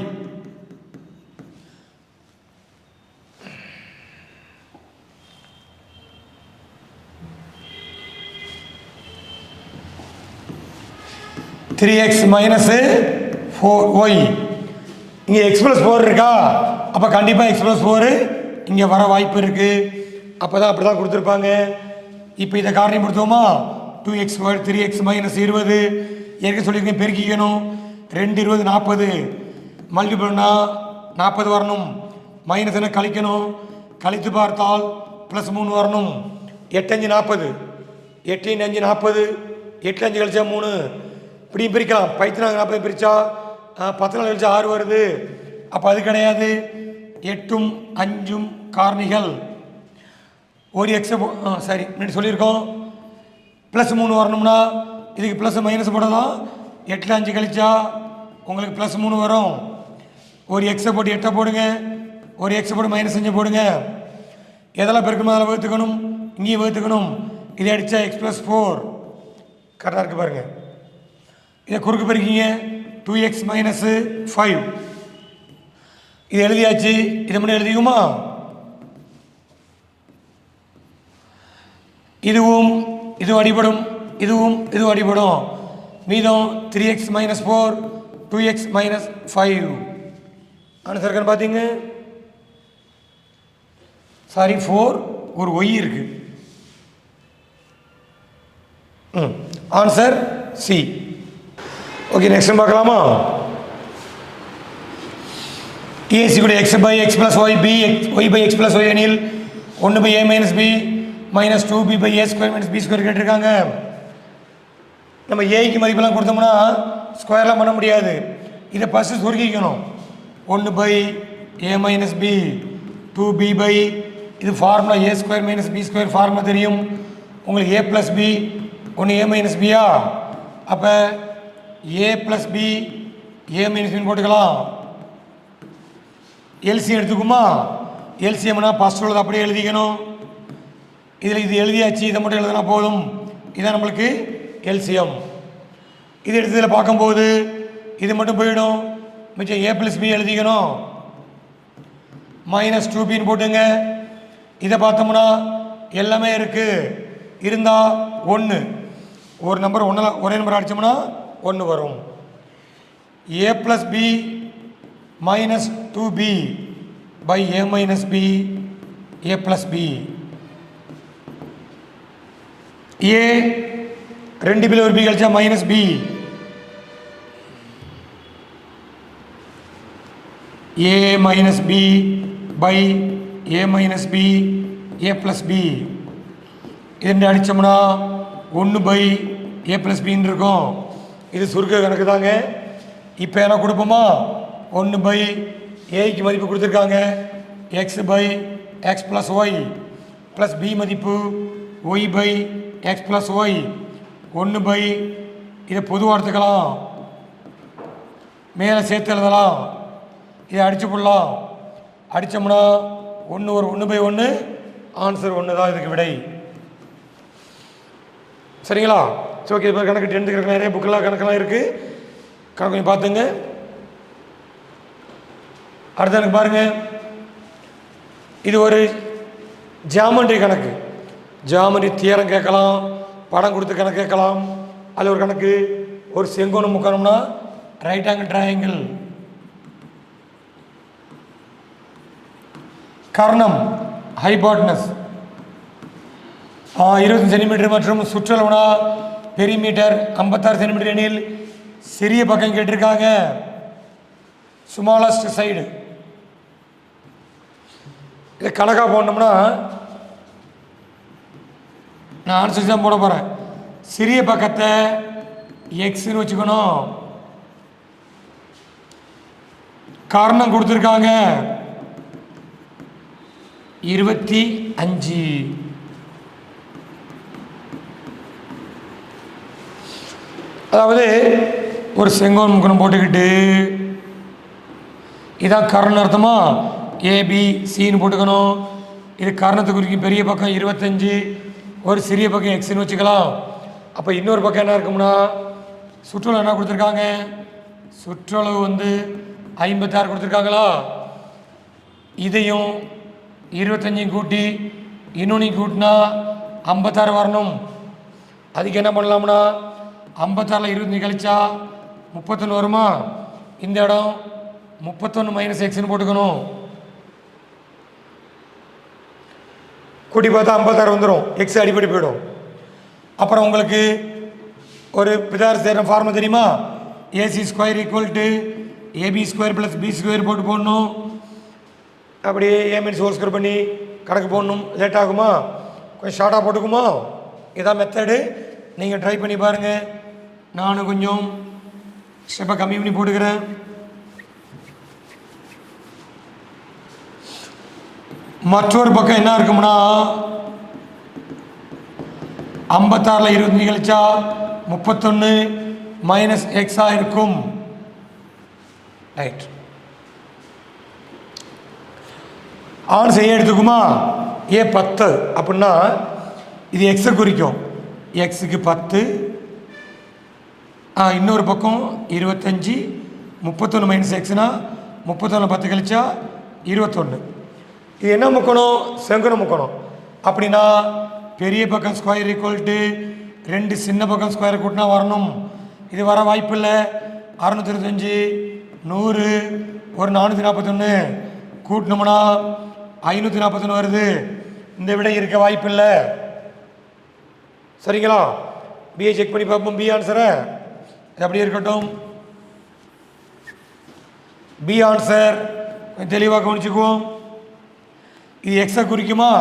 Three X minus 4y. இங்கே எக்ஸ் ப்ளஸ் 4 இருக்கா, அப்போ கண்டிப்பாக எக்ஸ் ப்ளஸ் 4 இங்கே வர வாய்ப்பு இருக்குது. அப்போ தான் அப்படி தான் கொடுத்துருப்பாங்க. இப்போ இதை காரணிப்படுத்துவோமா, 2x ஸ்கொயர் 3x மைனஸ் 20 ஏற்க சொல்லியிருக்கேன், பெருக்கிக்கணும். 2 20 40 மல்டிபிள்னா 40 வரணும், மைனஸ் என்ன கழிக்கணும், கழித்து பார்த்தால் ப்ளஸ் 3 வரணும். 8 5 40, 8 5 40, 8 5 கழிச்சா 3, இப்படி பிரிக்கலாம். 14 40 பிரித்தா 14 கழிச்சா 6 வருது. அப்போ அது கிடையாது, 8ம் 5ம் காரணிகள். ஒரு எக்ஸை சரி முன்னாடி சொல்லியிருக்கோம், ப்ளஸ் 3 வரணும்னா இதுக்கு ப்ளஸ் மைனஸ் போடலாம். 8 5 கழிச்சா உங்களுக்கு ப்ளஸ் 3 வரும். ஒரு எக்ஸை போட்டு 8 போடுங்க, ஒரு எக்ஸ் போட்டு மைனஸ் செஞ்சு போடுங்க. எதெல்லாம் பெருக்கணும் அதில் வகுத்துக்கணும், இங்கேயும் வகுத்துக்கணும். இதை அடித்தா எக்ஸ் ப்ளஸ் 4 கரெக்டாக இருக்குது பாருங்கள். இதை குறுக்கு பெருக்கிங்க 2x மைனஸ் 5. இது எழுதியாச்சு. இதை மட்டும் எழுதிக்குமா? இதுவும் இது அடிபடும், இதுவும் இது அடிபடும். மீதம் 3x minus 4 2x minus 5. Answer பார்த்தீங்க. சாரி 4 ஒரு ஒய் இருக்கு. Answer C. ஓகே, நெக்ஸ்ட் பார்க்கலாமா? ஏசி கூட X by X plus Y B Y by X plus Y எனில் 1 by A minus B minus 2b by A square minus B square கேட்டிருக்காங்க. நம்ம ஏக்கு மதிப்பெல்லாம் கொடுத்தோம்னா ஸ்கொயர்லாம் பண்ண முடியாது. இதை ஃபஸ்ட்டு சுருக்கிக்கணும். 1 by A minus B 2b by இது formula A square minus B square formula தெரியும் உங்களுக்கு. ஏ ப்ளஸ் பி ஒன்று ஏ மைனஸ் பியா, அப்போ ஏ ப்ளஸ் பி ஏ மைனஸ் பின்னு போட்டுக்கலாம். எல்சிஎம் எடுத்துக்குமா? எல்சிஎம்னா ஃபஸ்ட் உள்ளது அப்படியே எழுதிக்கணும். இதில் இது எழுதியாச்சு, இதை மட்டும் எழுதினா போதும். இதான் நம்மளுக்கு எல்சிஎம். இது எடுத்ததில் பார்க்கும்போது இது மட்டும் போயிடும். மிச்சம் ஏ ப்ளஸ் பி எழுதிக்கணும். மைனஸ் 2bன்னு போட்டுங்க. இதை பார்த்தோம்னா எல்லாமே இருக்குது. இருந்தால் 1 ஒரு நம்பர் ஒரே நம்பர் அடித்தோம்னா 1 வரும். A plus B minus 2b by A minus B A plus B. A 2bல ஒரு பி கழிச்சா minus B. A minus B by A minus B A plus B. இது அடித்தோம்னா 1 பை ஏ ப்ளஸ் பின்னு இருக்கும். இது சுருக்க கணக்கு தாங்க. இப்போ என்ன கொடுப்போமா? 1 பை ஏக்கு மதிப்பு கொடுத்துருக்காங்க X by X plus Y plus B மதிப்பு Y by X plus Y. 1 by இதை பொதுவாக எடுத்துக்கலாம், மேலே சேர்த்து எழுதலாம். இதை அடித்து போடலாம். அடித்தோம்னா 1 ஒரு 1 பை 1 ஆன்சர் 1 தான் இதுக்கு விடை. சரிங்களா? சரி, ஓகே. இப்போ கணக்கு 10th கணக்கு நிறைய புக்கெல்லாம் கணக்கெல்லாம் இருக்குது. கணக்கு கொஞ்சம் பார்த்துங்க. அடுத்த எனக்கு பாருங்கள், இது ஒரு ஜியாமெட்ரி கணக்கு. ஜியாமெட்ரி தியரம் கேட்கலாம், படம் கொடுத்து கணக்கு கேட்கலாம். அதில் ஒரு கணக்கு, ஒரு செங்கோணம் முக்கோணம்னா ரைட் ஆங்கிள் ட்ரையாங்கிள். கர்ணம் ஹைபாட்னஸ் 20 சென்டிமீட்டர் மற்றும் சுற்றளவுனா பெரிமீட்டர் 56 சென்டிமீட்டர் எனில் சிறிய பக்கம் கேட்டிருக்காங்க. Smallest side. இதை கணக்காக போடணும்னா நான் ஆன்சர் தான் போட போகிறேன். சிறிய பக்கத்தை எக்ஸ்ன்னு வச்சுக்கணும். காரணம் கொடுத்துருக்காங்க 25. அதாவது ஒரு செங்கோல் முக்கோணம் போட்டுக்கிட்டு இதான் கர்ணம் அர்த்தமா? ஏபிசின்னு போட்டுக்கணும். இது கர்ணத்தை குறிக்கும் பெரிய பக்கம் 25, ஒரு சிறிய பக்கம் எக்ஸ்ன்னு வச்சுக்கலாம். அப்போ இன்னொரு பக்கம் என்ன இருக்கும்னா சுற்றளவு என்ன கொடுத்துருக்காங்க? சுற்றளவு 56 கொடுத்துருக்காங்களா? இதையும் 25 கூட்டி இன்னொன்று கூட்டினா 56 வரணும். அதுக்கு என்ன பண்ணலாம்னா 56ல் 25 கழிச்சா 31 வருமா? இந்த இடம் 31 மைனஸ் எக்ஸ்ன்னு போட்டுக்கணும். கூட்டி பார்த்தா 56 வந்துடும். எக்ஸ் அடிப்படை போயிடும். அப்புறம் உங்களுக்கு ஒரு பிதார் தேர்ந்த ஃபார்முலா தெரியுமா? AC square equal to AB square plus B square போட்டு போடணும். அப்படியே ஏ மைனஸ் ஹோல் ஸ்கொயர் பண்ணி கணக்கு போடணும். லேட் ஆகுமா? கொஞ்சம் ஷார்ட்டாக போட்டுக்குமா? இதான் மெத்தடு. நீங்கள் ட்ரை பண்ணி பாருங்கள். நானும் கொஞ்சம் ஸ்டெப்பை கம்மி பண்ணி போட்டுக்கிறேன். மற்றொரு பக்கம் என்ன இருக்கும்னா 56ல் 25 கழிச்சா 31 மைனஸ் எக்ஸாக இருக்கும். ரைட். Answer A எடுத்துக்குமா? ஏ 10 அப்படின்னா இது எக்ஸை குறிக்கும். எக்ஸுக்கு 10, இன்னொரு பக்கம் 25, 31 மைனஸ் எக்ஸ்னா 31 10 கழிச்சா 21. இது என்ன முக்கணும்? செங்குண முக்கணும். அப்படின்னா பெரிய பக்கம் ஸ்கொயர் ஈக்குவல் டு 2 சின்ன பக்கம் ஸ்கொயர் கூட்டினா வரணும். இது வர வாய்ப்பு இல்லை. 625 100 ஒரு 441 கூட்டினோம்னா 541 வருது. இந்த விட இருக்க வாய்ப்பு இல்லை. சரிங்களா? பிஏ செக் பண்ணி பார்ப்போம். பி ஆன்சரை இது அப்படியே இருக்கட்டும். பி ஆன்சர் தெளிவாக கவனிச்சுக்குவோம். இது எக்ஸை குறிக்குமா?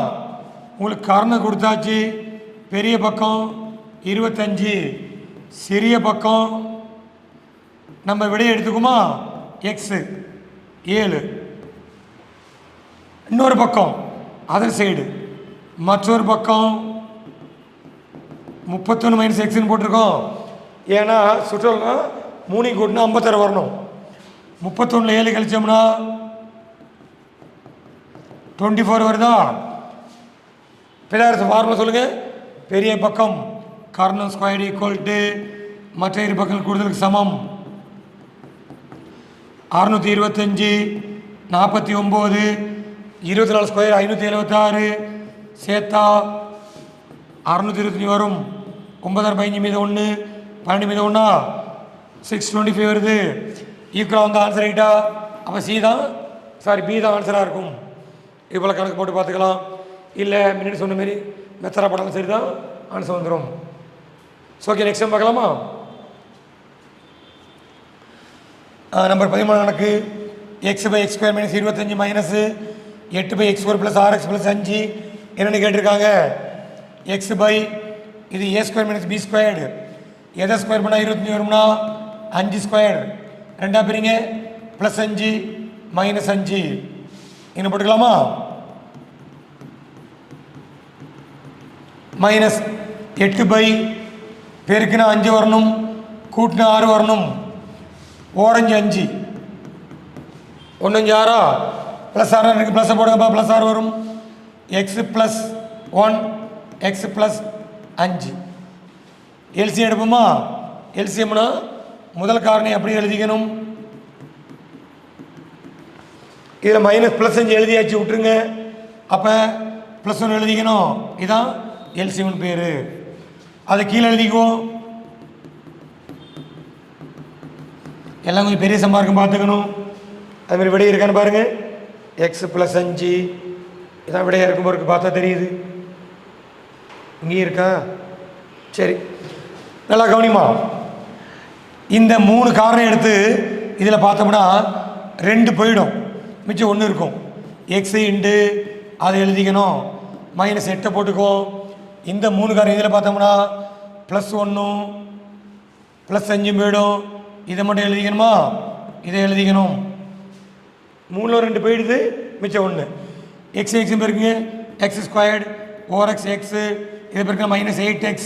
உங்களுக்கு காரணம் கொடுத்தாச்சு. பெரிய பக்கம் 25, சிறிய பக்கம் நம்ம விடையை எடுத்துக்குமா? எக்ஸு 7. இன்னொரு பக்கம் அதர் சைடு மற்றொரு பக்கம் 31 மைனஸ் எக்ஸ்ன்னு போட்டிருக்கோம். ஏன்னா சுற்றல்னா 3 கூட்டினா 56 வரணும். 31 7 கழிச்சோம்னா 24 வருதா? பிள்ளையார் ஃபார்முலா சொல்லுங்கள். பெரிய பக்கம் கர்ணம் ஸ்கொயர் ஈக்குவல் டு மற்ற இரு பக்கம் கூடுதலுக்கு சமம். 625 49 24 ஸ்கொயர் 576 சேர்த்தா 625 வரும். 9 15 மீது 1 12 மீது 1 625 வருது. ஈக்குவலாக வந்து ஆன்சர் ஆகிட்டா அப்போ சி தான் பி தான் ஆன்சராக இருக்கும். இது போல் கணக்கு போட்டு பார்த்துக்கலாம். இல்லை முன்னாடி சொன்ன மாரி மெத்தடாக போட்டாலும் சரி தான் ஆன்சர் வந்துடும். ஓகே, நெக்ஸ்ட் டைம் பார்க்கலாமா? நம்பர் 13 கணக்கு. x/x² - 25 மைனஸ் 8/x² + 6x + 5 என்னென்னு கேட்டிருக்காங்க. x/, இது a² - b². எதை ஸ்கொயர் பண்ணால் 25 வரும்னா 5². 2 பிரிங்க +5 -5 என்ன போட்டுக்கலாமா? -8 பெருக்குனா 5 வரணும், கூட்டினா 6 வரணும். ஓரஞ்சு 5 1 5 6 +6 இருக்குது. ப்ளஸ்ஸை போடுங்கப்பா, +6 வரும். x + 1 x + 5 LCM எடுப்போமா? எல்சிஎம்னா முதல் காரணி அப்படியே எழுதிக்கணும். இதில் -+5 எழுதியாச்சு, விட்டுருங்க. அப்போ +1 எழுதிக்கணும். இதுதான் எல்சிஎம்னு பேர். அது கீழே எழுதிக்குவோம். எல்லாம் கொஞ்சம் பெரிய சம்பார்க்கம் பார்த்துக்கணும். அதுமாதிரி விடை இருக்கான்னு பாருங்கள். x + 5 இதான் விடையாக இருக்கும் போது பார்த்தா தெரியுது. இங்கேயும் இருக்கா? சரி, நல்லா கவனிமா. இந்த 3 காரணம் எடுத்து இதில் பார்த்தோம்னா 2 போயிடும், மிச்சம் 1 இருக்கும். எக்ஸு இண்டு அதை எழுதிக்கணும். -8 போட்டுக்குவோம். இந்த 3 காரணம் இதில் பார்த்தோம்னா +1 +5 போயிடும். இதை மட்டும் எழுதிக்கணுமா? இதை எழுதிக்கணும். 3ல் 2 போயிடுது, மிச்சம் 1. எக்ஸ் எக்ஸும் இருக்குங்க. x² ஓர் எக்ஸ் எக்ஸு இது பிறகு -8x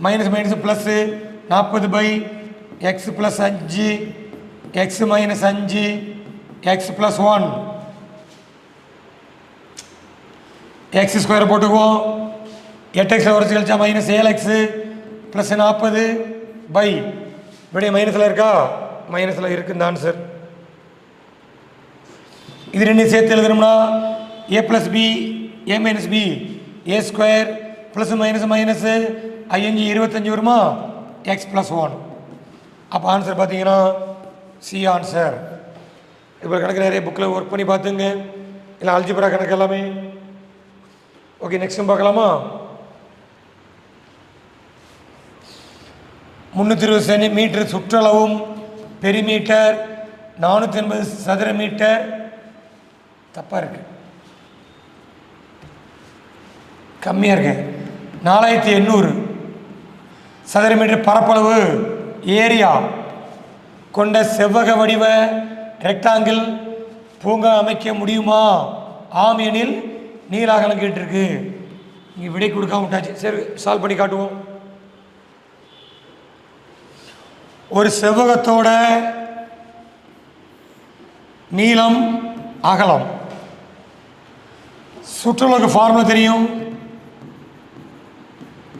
minus plus 40/x + 5 x - 5 x + 1 x² போட்டுக்குவோம். 8x உரைச்சி கழிச்சா -7x + 40 இப்படியே மைனஸில் இருக்கா? மைனஸில் இருக்குது இந்த ஆன்சர். இது 2 சேர்த்து எழுதணும்னா a + b a - b a² plus minus 5 25 வருமா? x + 1. அப்போ ஆன்சர் பார்த்தீங்கன்னா சி ஆன்சர். இப்போ கணக்கு நிறைய புக்கில் ஒர்க் பண்ணி பார்த்துங்க. இல்லை அல்ஜிப்ரா கணக்கு எல்லாமே. ஓகே, நெக்ஸ்ட் பார்க்கலாமா? 320 சென்டிமீட்டர் சுற்றளவும் பெரிமீட்டர் 480 சதுர மீட்டர். தப்பாக இருக்கு, கம்மியாக இருக்கு. 4800 சதுர மீட்டர் பரப்பளவு ஏரியா கொண்ட செவ்வக வடிவ ரெக்டாங்கிள் பூங்கா அமைக்க முடியுமா? ஆம் எனில் நீலாகலம் கேட்டிருக்கு. இங்கே விடை கொடுக்காம விட்டாச்சு. சரி, சால்வ் பண்ணி காட்டுவோம். ஒரு செவ்வகத்தோட நீளம் அகலம் சுற்றளவுக்கு ஃபார்முலா தெரியும்,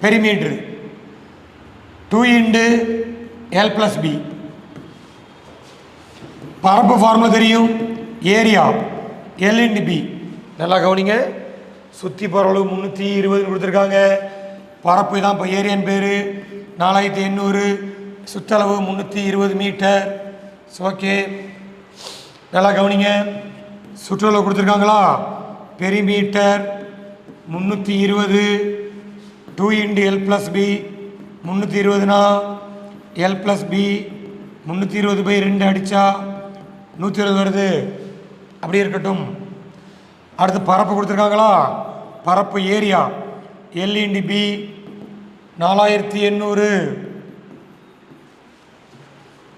perimeter 2 into L plus B. பரப்பு ஃபார்முலா தெரியும், ஏரியா எல் இன்டு பி. நல்லா கவனிங்க, சுற்றி பரவளவு 320 கொடுத்துருக்காங்க. பரப்பு தான் இப்போ ஏரியான்னு பேர். 4800, சுற்றளவு 320 மீட்டர். ஓகே, நல்லா கவனிங்க, சுற்றளவு கொடுத்துருக்காங்களா, perimeter 320 2 into L plus B. 320னா எல் ப்ளஸ் பி 320/2 அடித்தா 120 வருது. அப்படி இருக்கட்டும். அடுத்து பரப்பு கொடுத்துருக்காங்களா, பரப்பு ஏரியா எல் இன்டு பி 4800.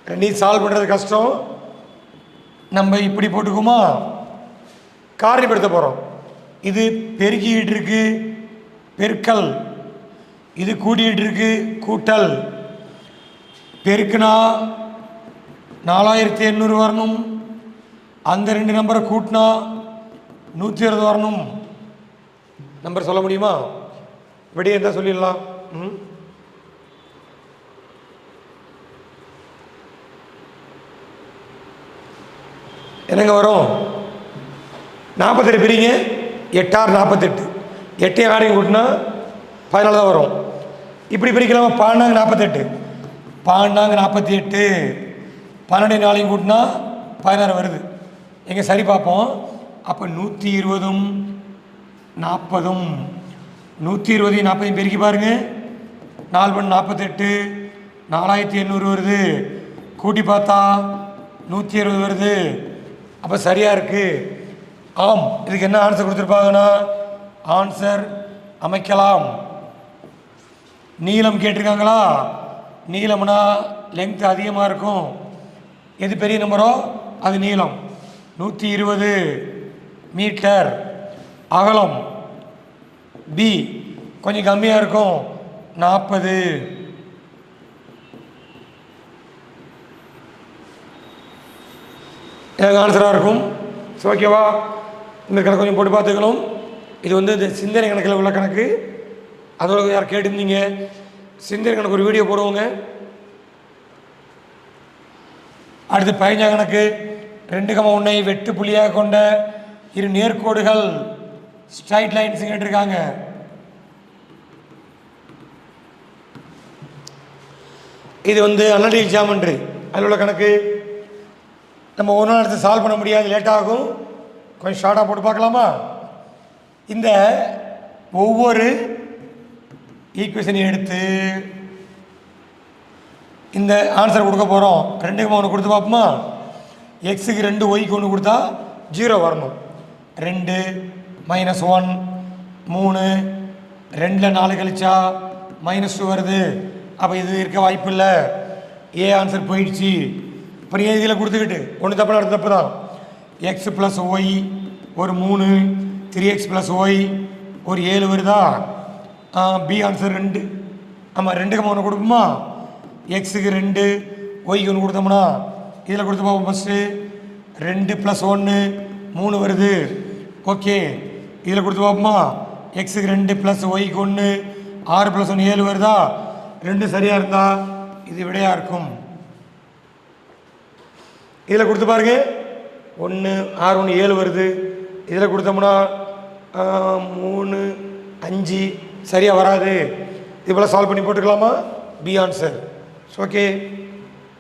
ரெண்டையும் சால்வ் பண்ணுறது கஷ்டம், நம்ம இப்படி போட்டுக்குமா, காரணிப்படுத்த போகிறோம். இது பெருக்கிக்கிட்டு இருக்கு பெருக்கல், இது கூட்டிகிட்டு இருக்கு கூட்டல். பெருக்குனா 4800 வரணும், அந்த 2 நம்பரை கூட்டினா 120 வரணும். நம்பர் சொல்ல முடியுமா? விடையே இருந்தால் சொல்லிடலாம். என்னங்க வரும்? 48 பிரிங்க, 8 6 48, 8 6 கூட்டினா 14 தான் வரும். இப்படி பிரிக்கலாமா? 12 48, 12 48, 12 4 கூட்டினா 16 வருது. எங்கே சரி பார்ப்போம். அப்போ 120ம் 40ம், 120 40 பெருக்கி பாருங்க, 4 பண்ணு 48, 4800 வருது. கூட்டி பார்த்தா 120 வருது. அப்போ சரியாக இருக்குது. ஆம், இதுக்கு என்ன ஆன்சர் கொடுத்துருப்பாங்கன்னா, ஆன்சர் அமைக்கலாம். நீளம் கேட்டிருக்காங்களா, நீளம்னா லெங்த் அதிகமாக இருக்கும். எது பெரிய நம்பரோ அது நீளம். 120 மீட்டர். அகலம் பி கொஞ்சம் கம்மியாக இருக்கும், 40. எனக்கு ஆன்சராக இருக்கும். ஸோ ஓகேவா? இந்த கணக்கு கொஞ்சம் போட்டு பார்த்துக்கணும். இது வந்து இந்த சிந்தனை கணக்கில் உள்ள கணக்கு. அதோட யார் கேட்டிருந்தீங்க, சிந்தனை கணக்கு ஒரு வீடியோ போடுவோங்க. அடுத்து 15 கணக்கு. 2,1 வெட்டு புள்ளியாக கொண்ட இரு நேர்கோடுகள் ஸ்ட்ரைட் லைன்ஸ் கேட்டிருக்காங்க. இது வந்து அனலிட்டிக் ஜியாமெட்ரி அதில் உள்ள கணக்கு. நம்ம ஒன்று எடுத்து சால்வ் பண்ண முடியாது, லேட் ஆகும். கொஞ்சம் ஷார்ட்டாக போட்டு பார்க்கலாமா? இந்த ஒவ்வொரு ஈக்குவேஷனையும் எடுத்து இந்த ஆன்சர் கொடுக்க போகிறோம். 2,1 கொடுத்து பார்ப்போமா? எக்ஸுக்கு 2, ஒய்க்கு 1 கொடுத்தா 0 வரணும். 2 -1 3, 2ல் 4 கழிச்சா -2 வருது. அப்போ இது இருக்க வாய்ப்பு இல்லை. ஏ ஆன்சர் போயிடுச்சு. அப்புறம் ஏ இதில் கொடுத்துக்கிட்டு ஒன்று தப்பு அடுத்த தப்பு தான். எக்ஸ் ப்ளஸ் ஒய் ஒரு 3, 3x + y ஒரு 7 வருதா? B answer 2. ஆமாம், 2,1 கொடுப்போமா? எக்ஸுக்கு 2, ஒய்க்கு 1 கொடுத்தோம்னா இதில் கொடுத்து பார்ப்போம். ஃபஸ்ட்டு 2 + 1 3 வருது. ஓகே, இதில் கொடுத்து பார்ப்போமா? எக்ஸுக்கு 2 + ஒய்க்கு 1 6 + 1 7 வருதா? 2 சரியாக இருந்தால் இது விடையாக இருக்கும். இதில் கொடுத்து பாருங்க, 1 6 1 7 வருது. இதில் கொடுத்தோம்னா 3 5 சரியாக வராது. இது போல் சால்வ் பண்ணி போட்டுக்கலாமா? B answer. ஓகே,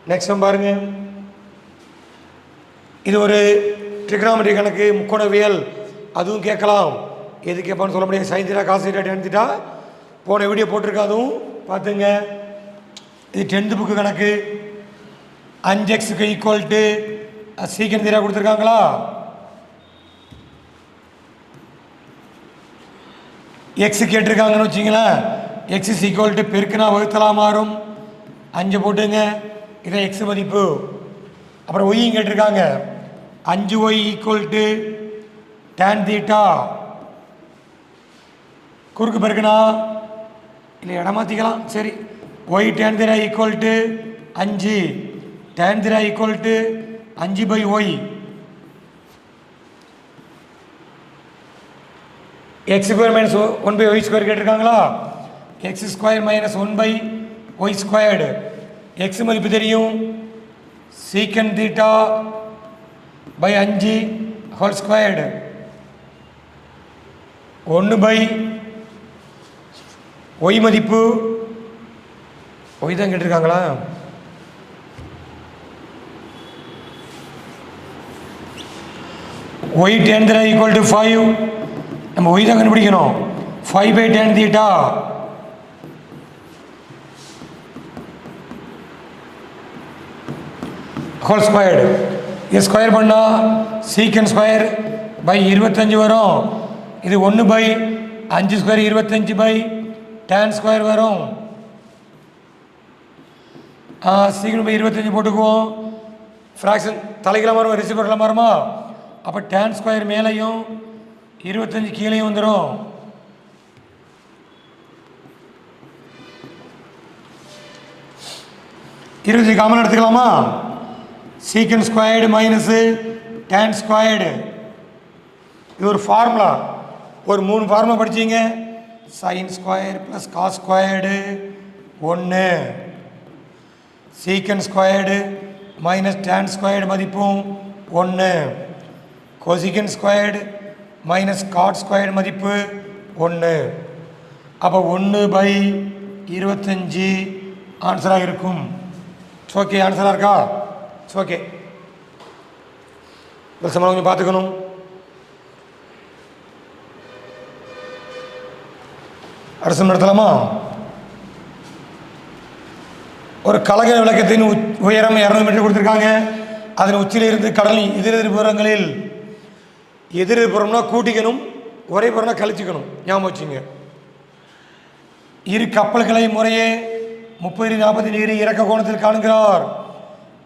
நெக்ஸ்ட் பாருங்க. இது ஒரு ட்ரிகனாமெட்ரி கணக்கு, முக்கோணவியல். அதுவும் கேட்கலாம். எது கேட்பான்னு சொல்ல முடியாது. Sine theta cos theta tan theta போன வீடியோ போட்டிருக்கா, அதுவும் பார்த்துங்க. இது 10th புக்கு கணக்கு. 5x ஈக்குவல் சீக்கன் தீட்டா கொடுத்துருக்காங்களா? எக்ஸ் கேட்டிருக்காங்கன்னு வச்சிங்களேன். எக்ஸ் ஈக்குவல் பெருக்குனா வகுத்தலாம் மாறும். 5 போட்டுங்க, இதான் எக்ஸ் மதிப்பு. அப்புறம் ஒய்யும் கேட்டிருக்காங்க. 5y equal tan theta. குறுக்கு பெருக்குனா இல்லை இடமாற்றிக்கலாம். சரி, Y tan theta equal 5, tan theta equal 5/y. X square minus 1/y² கேட்டிருக்காங்களா? X square minus 1/y². X மதிப்பு தெரியும், சீக்கன் theta by 5 whole squared 1/y மதிப்பு ஒய் தான் கேட்டிருக்காங்களா? y tan theta equal to 5. நம்ம y தான் கண்டுபிடிக்கணும். 5/tan theta whole squared. இது ஸ்கொயர் பண்ணால் சீக்கன் ஸ்கொயர் பை 25 வரும். இது 1/5² 25/tan ஸ்கொயர் வரும். சீக்கன் பை 25 போட்டுக்குவோம். ஃப்ராக்ஷன் தலைகளாக மாறுமா ரெசிபிரக்கலாக மாறுமா? அப்போ tan ஸ்கொயர் மேலேயும் 25 கீழேயும் வந்துடும். இருபது காமன் எடுத்துக்கலாமா? சீக்கன் ஸ்கொயர்டு மைனஸு tan ஸ்கொயர்டு. இது ஒரு ஃபார்முலா, ஒரு 3 ஃபார்முலா படிச்சிங்க. Sine square plus cos squared 1, secant squared minus tan squared மதிப்பும் 1, cosecant squared minus cot squared மதிப்பு 1. அப்போ 1/25 ஆன்சராக இருக்கும். ஓகே, ஆன்சராக இருக்கா? ஓகே, கொஞ்சம் பார்த்துக்கணும். அடுத்த நடத்தலாமா? ஒரு கலக விளக்கத்தின் உயரம் 200 மீட்டர் கொடுத்துருக்காங்க. அதன் உச்சியிலிருந்து கடலின் எதிரெதிர்புறங்களில், எதிரெதிர்புறம்னா கூட்டிக்கணும், ஒரே புறம்னா கழிச்சிக்கணும், ஞாபகம் வச்சுங்க. இரு கப்பல்களை முறையே 30 40 டிகிரி இறக்க கோணத்தில் காணுகிறார்.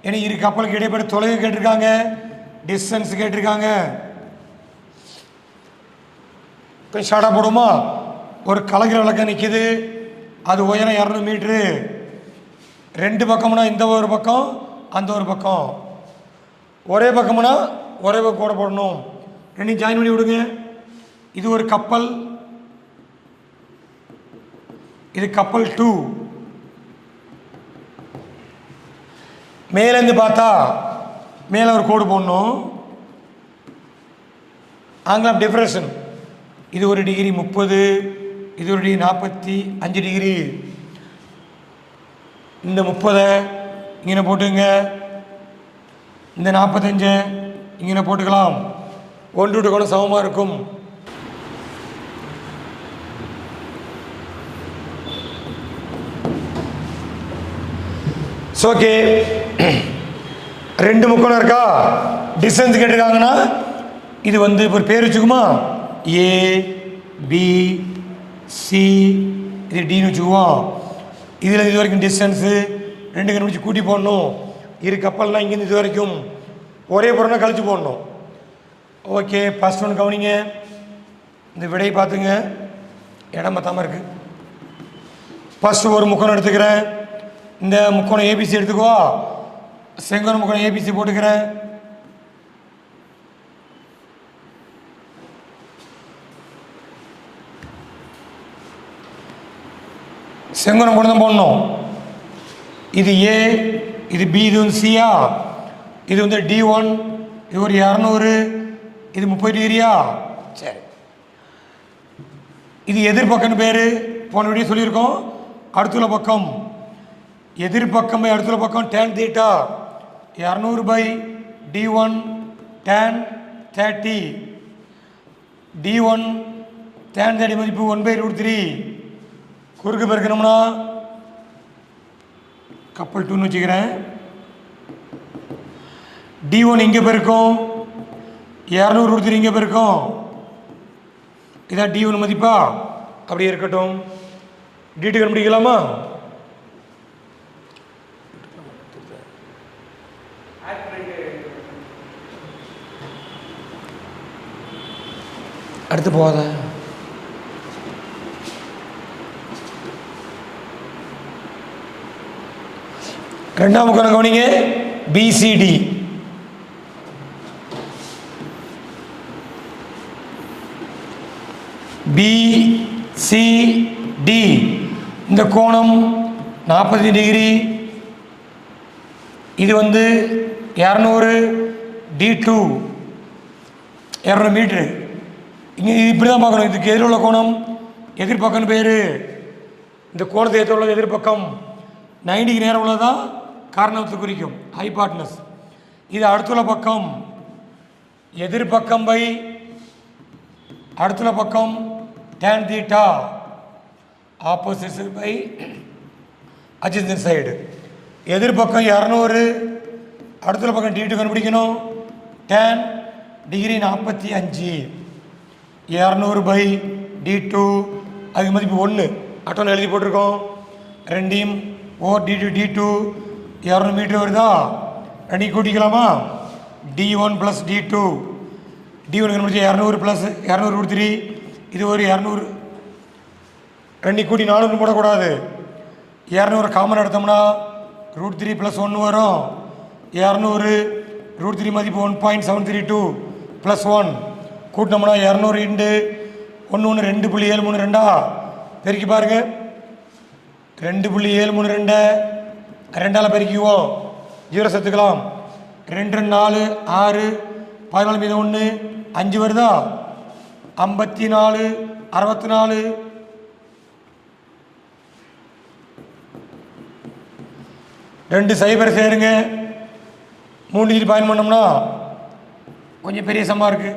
ஏன்னா இரு கப்பலுக்கு இடைப்பட்ட தொலைவு கேட்டிருக்காங்க, டிஸ்டன்ஸ் கேட்டிருக்காங்க. கொஞ்சம் ஷார்ட்டாக போடுமா? ஒரு கலகிற விளக்கம் நிற்கிது, அது உயரம் 200 மீட்ரு. 2 பக்கம்னா இந்த ஒரு பக்கம் அந்த ஒரு பக்கம், ஒரே பக்கம்னா ஒரே பக்கம் கூட போடணும். ரெண்டையும் ஜாயின் பண்ணி விடுங்க. இது ஒரு கப்பல், இது கப்பல் 2. மேலேருந்து பார்த்தா மேலே ஒரு கோடு போடணும். ஆங்கிள் ஆஃப் டிஃப்ரேஷன் இது ஒரு டிகிரி 30, இது ஒரு டிகிரி 45 டிகிரி. இந்த 30 இங்கே போட்டுங்க, இந்த 45 இங்கே போட்டுக்கலாம். 1 கோணம் சமமாக இருக்கும். ஓகே, 2 முக்கோணம் இருக்கா? டிஸ்டன்ஸ் கேட்டிருக்காங்கன்னா இது ஒரு பேர் வச்சுக்குமா? ஏ பி சி, இது டின்னு வச்சுக்குவோம். இதில் இது வரைக்கும் டிஸ்டன்ஸு 2 கண்டுபிடிச்சி கூட்டி போடணும். இரு கப்பல்னால் இங்கேருந்து இது வரைக்கும் ஒரே புறம்னா கழிச்சு போடணும். ஓகே, ஃபஸ்ட் ஒன்று கவனிங்க. இந்த விடையை பார்த்துங்க, இடம் பத்தாமல் இருக்குது. ஃபஸ்ட்டு ஒரு முக்கோணம் எடுத்துக்கிறேன். இந்த முக்கோணம் ஏபிசி எடுத்துக்குவா. செங்கோண முக்கோணம் ஏபிசி போட்டுக்கிறேன். செங்கோணம் கூட தான் போடணும். இது ஏ, இது பி, இது சியா, இது D1, இது ஒரு 200, இது 30 டிகிரியா? சரி, இது எதிர்பக்கம்னு பேர், போன வீடியோ சொல்லியிருக்கோம். அடுத்துள்ள பக்கம் எதிர்பக்கம் அடுத்துள்ள பக்கம் tan theta 200/D1 tan 30. D1 tan 30 மதிப்பு 1/√3. குறுக்கு பெருக்கணும்னா கப்பல் 2ன்னு வச்சுக்கிறேன். D1 இங்கே பெருக்கும், 200√3 இங்கே பெருக்கும். இதான் D1 மதிப்பா? அப்படியே இருக்கட்டும். D2 கண்டுபிடிக்கலாமா? அடுத்து போகாத. ரெண்டாம் முக்கோணம் கவனிங்க, பிசிடி. பிசிடி இந்த கோணம் 40 டிகிரி. இது வந்து 200 D2 200 மீட்ரு. இங்கே இப்படி தான் பார்க்கணும். இதுக்கு எதிர உள்ள கோணம் எதிர்பக்கம்னு பேர். இந்த கோணத்தை எதிர உள்ள எதிர்பக்கம் 90 டிகிரி நேரம் உள்ளதான் காரணத்தை குறிக்கும் ஹைபாட்னஸ். இது அடுத்துள்ள பக்கம் எதிர்பக்கம் பை அடுத்துள்ள பக்கம் tan theta opposite by adjacent side. எதிர்பக்கம் 200 அடுத்துள்ள பக்கம் D2 கண்டுபிடிக்கணும். tan டிகிரி 45 200 பை D2 அதுக்கு மதிப்பு 1 அட்டோன்னு எழுதி போட்டிருக்கோம். ரெண்டையும் D2 200 மீட்டர் வருதா, ரெண்டையும் கூட்டிக்கலாமா. D1 ப்ளஸ் D2 கண்டுபிடிச்சா 200 ப்ளஸ் 200 √3 இது ஒரு 200 ரெண்டையும் கூட்டி 400 போடக்கூடாது. 200 காமன் எடுத்தோம்னா √3 ப்ளஸ் 1 வரும். 200 √3 மதிப்பு 1.732 ப்ளஸ் 1 கூட்டினோம்னா 200 இண்டு 1 2.732 பெருக்கி பாருங்க. 2.732 2ஆல் பெருக்கிக்குவோம். 0 சேர்த்துக்கலாம். 2 4 6 14 மீது 1 5 வருதா. 54 64 2 0 சேருங்க. 3 டிகிரி பாயிண்ட் பண்ணோம்னா கொஞ்சம் பெரிய சம்மா இருக்குது.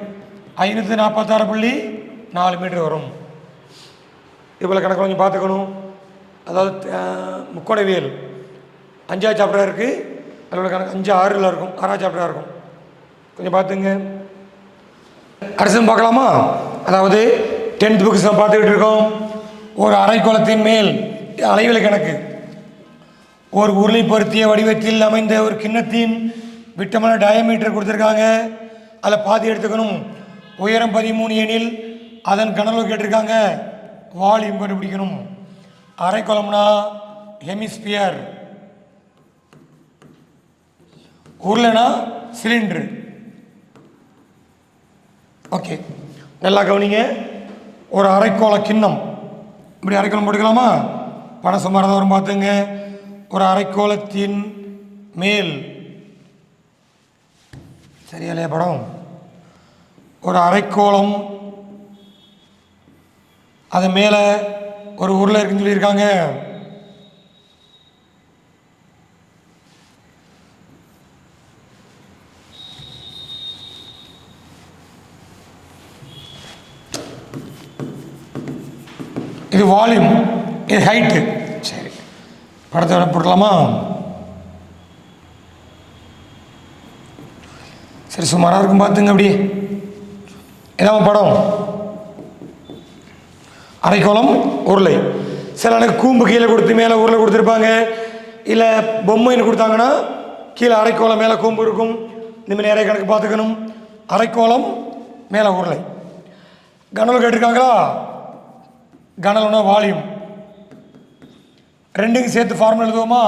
546.4 மீட்டர் வரும். இதுபோல் கணக்கு கொஞ்சம் பார்த்துக்கணும். அதாவது முக்கோணவியல் 5ஆவது சாப்டராக இருக்குது. அதோட கணக்கு 5 6 இருக்கும். 6ஆவது சாப்டராக இருக்கும். கொஞ்சம் பார்த்துங்க. அடுத்து பார்க்கலாமா. அதாவது 10th புக்ஸ் நம்ம பார்த்துக்கிட்டு இருக்கோம். ஒரு அரைக்கோளத்தின் மேல் அலைவெளி கணக்கு. ஒரு உருளை பொருத்திய வடிவத்தில் அமைந்த ஒரு கிண்ணத்தின் விட்டமான டயமீட்டர் கொடுத்துருக்காங்க. அதில் பாதி எடுத்துக்கணும். உயரம் 13 எனில் அதன் கனவு கேட்டிருக்காங்க. வால்யூம் கண்டுபிடிக்கணும். அரைக்கோளம்னா ஹெமிஸ்பியர், உருளைனா சிலிண்டரு. ஓகே, நல்லா கவனிங்க. ஒரு அரைக்கோள கிண்ணம் இப்படி அரைக்கோளம் போட்டுக்கலாமா. பணம் சுமாராக தான் வரும் பார்த்துங்க. ஒரு அரைக்கோளத்தின் மேல் சரியா இல்லையா படம். ஒரு அரைக்கோளம் அது மேலே ஒரு உருளை இருக்குன்னு சொல்லியிருக்காங்க. இது வால்யூம், இது ஹைட்டு. சரி, படத்தை போடலாமா. சரி, சுமாராக இருக்கும் பார்த்துங்க. அப்படி இதான் படம். அரைக்கோளம் உருளை. சில எனக்கு கூம்பு கீழே கொடுத்து மேலே உருளை கொடுத்துருப்பாங்க. இல்லை பொம்மைன்னு கொடுத்தாங்கன்னா கீழே அரைக்கோளம் மேலே கூம்பு இருக்கும். இந்தமாதிரி நிறைய கணக்கு பார்த்துக்கணும். அரைக்கோளம் மேலே உருளை. கனவு கேட்டிருக்காங்களா. கனவுனா வால்யூம். ரெண்டுக்கும் சேர்த்து ஃபார்முலா எழுதுவோமா.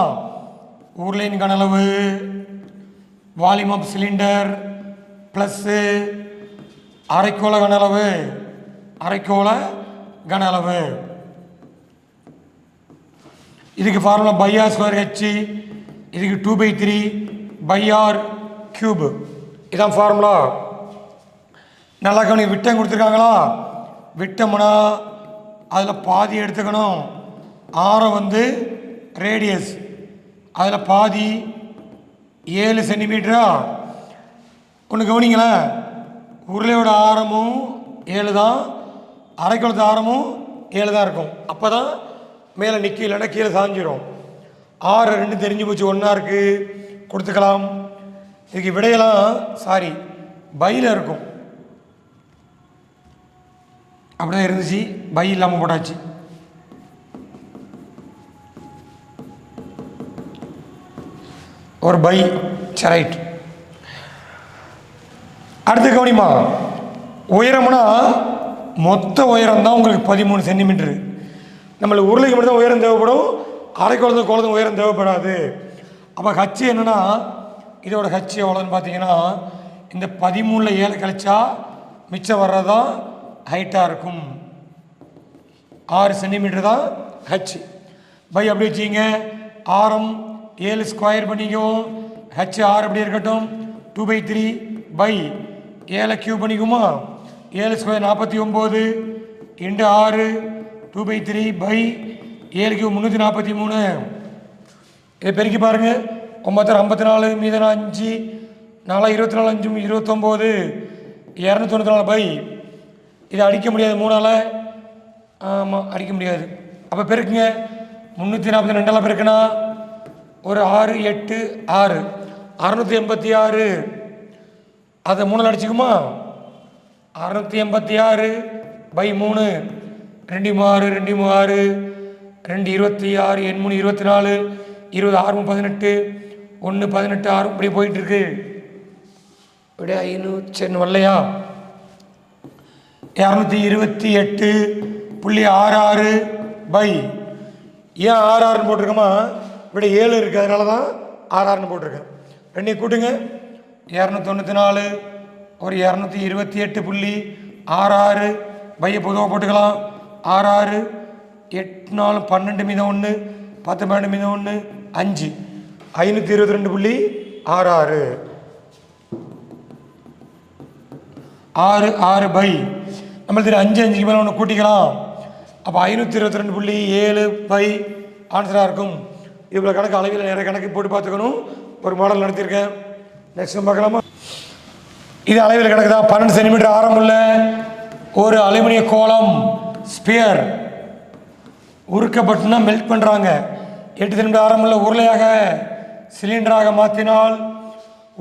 உருளையின் கனளவு வால்யூம் ஆஃப் சிலிண்டர் ப்ளஸ்ஸு அரைக்கோள கனளவு கனளவு. இதுக்கு ஃபார்முலா பைஆர் ஸ்கொயர் ஹெச். இதுக்கு 2/3 பைஆர் கியூப். இதான் ஃபார்முலா. நல்லா கவனி. விட்டம் கொடுத்துருக்காங்களா. விட்டம்னா அதில் பாதி எடுத்துக்கணும். ஆரம் வந்து ரேடியஸ், அதில் பாதி 7 சென்டிமீட்டரா. ஒன்று கவனிங்களேன். உருளையோட ஆரமும் 7 தான், அரைக்கோளத்து ஆரமும் 7 தான் இருக்கும். அப்போ தான் மேலே நிற்கும், இல்லைன்னா கீழே சாஞ்சிரும். 6 2 தெரிஞ்சு போச்சு. 1 இருக்குது, கொடுத்துக்கலாம். இதுக்கு விடையெல்லாம் பையில் இருக்கும். அப்படிதான் இருந்துச்சு. பை இல்லாமல் போட்டாச்சு. ஒரு பை. ரைட். அடுத்து கவனிமா. உயரம்னா மொத்த உயரம் தான் உங்களுக்கு 13 சென்டிமீட்டரு. நம்மளுக்கு உருளைக்கு மட்டும் தான் உயரம் தேவைப்படும். அரைக்கோளத்துக்கு உயரம் தேவைப்படாது. அப்போ ஹச்சு என்னென்னா, இதோட ஹச்சு எவ்வளோன்னு பார்த்தீங்கன்னா, இந்த 13ல் 7 கழிச்சா மிச்சம் வர்றதான் ஹைட்டாக இருக்கும். 6 சென்டிமீட்டர் தான் ஹச். பை அப்படி வச்சுங்க. ஆரம் 7 ஸ்கொயர் பண்ணிக்குவோம். ஹச் 6 அப்படி இருக்கட்டும். 2/3 பை 7 கியூப் பண்ணிக்குமா. 7 ஸ்கொயர் 49 இன்டு 6 2/3 பை 7 கியூப் 343. இதை பெருக்கி பாருங்கள். 9 54 மீதம் 5 4 24 5 29 294 பை. இதை அடிக்க முடியாது 3ஆல். ஆமாம் அடிக்க முடியாது. அப்போ பெருக்குங்க. 342 பெருக்குனா ஒரு 6 8 6 686. அதை 3 அடிச்சுக்குமா. 686 பை 3 2 6 2 6 2 26 எண் 3 24 20 6 18 1 18 6 இப்படி போயிட்டுருக்கு. இப்படி 500 வரலையா. 228.66 பை. ஏன் 66 போட்டிருக்கோமா. இப்படி 7 இருக்குது, அதனால தான் 66 போட்டிருக்கேன். ரெண்டையும் கூட்டுங்க. 294 ஒரு 228.66 பையை பொதுவாக போட்டுக்கலாம். 66 8 4 12 மீதம் 1 10 12 மீதம் 1 5 522.66 6 6 பை. நம்மளுக்கு 5 5 மேலே ஒன்று கூட்டிக்கலாம். அப்போ 522.7 பை ஆன்சராக இருக்கும். இவ்வளோ கணக்கு அளவில் நிறைய கணக்கு போட்டு பார்த்துக்கணும். ஒரு மாடல் நடத்தியிருக்கேன். நெக்ஸ்ட் பார்க்கலாமா. இது அளவில் கணக்கு தான். 12 சென்டிமீட்டர் ஆரம்புள்ள ஒரு அலுமினிய கோளம் ஸ்பியர் உருக்கப்பட்டுனா மெல்ட் பண்ணுறாங்க. 8 சென்டிமீட்டர் ஆரம்புள்ள உருளையாக சிலிண்டராக மாற்றினால்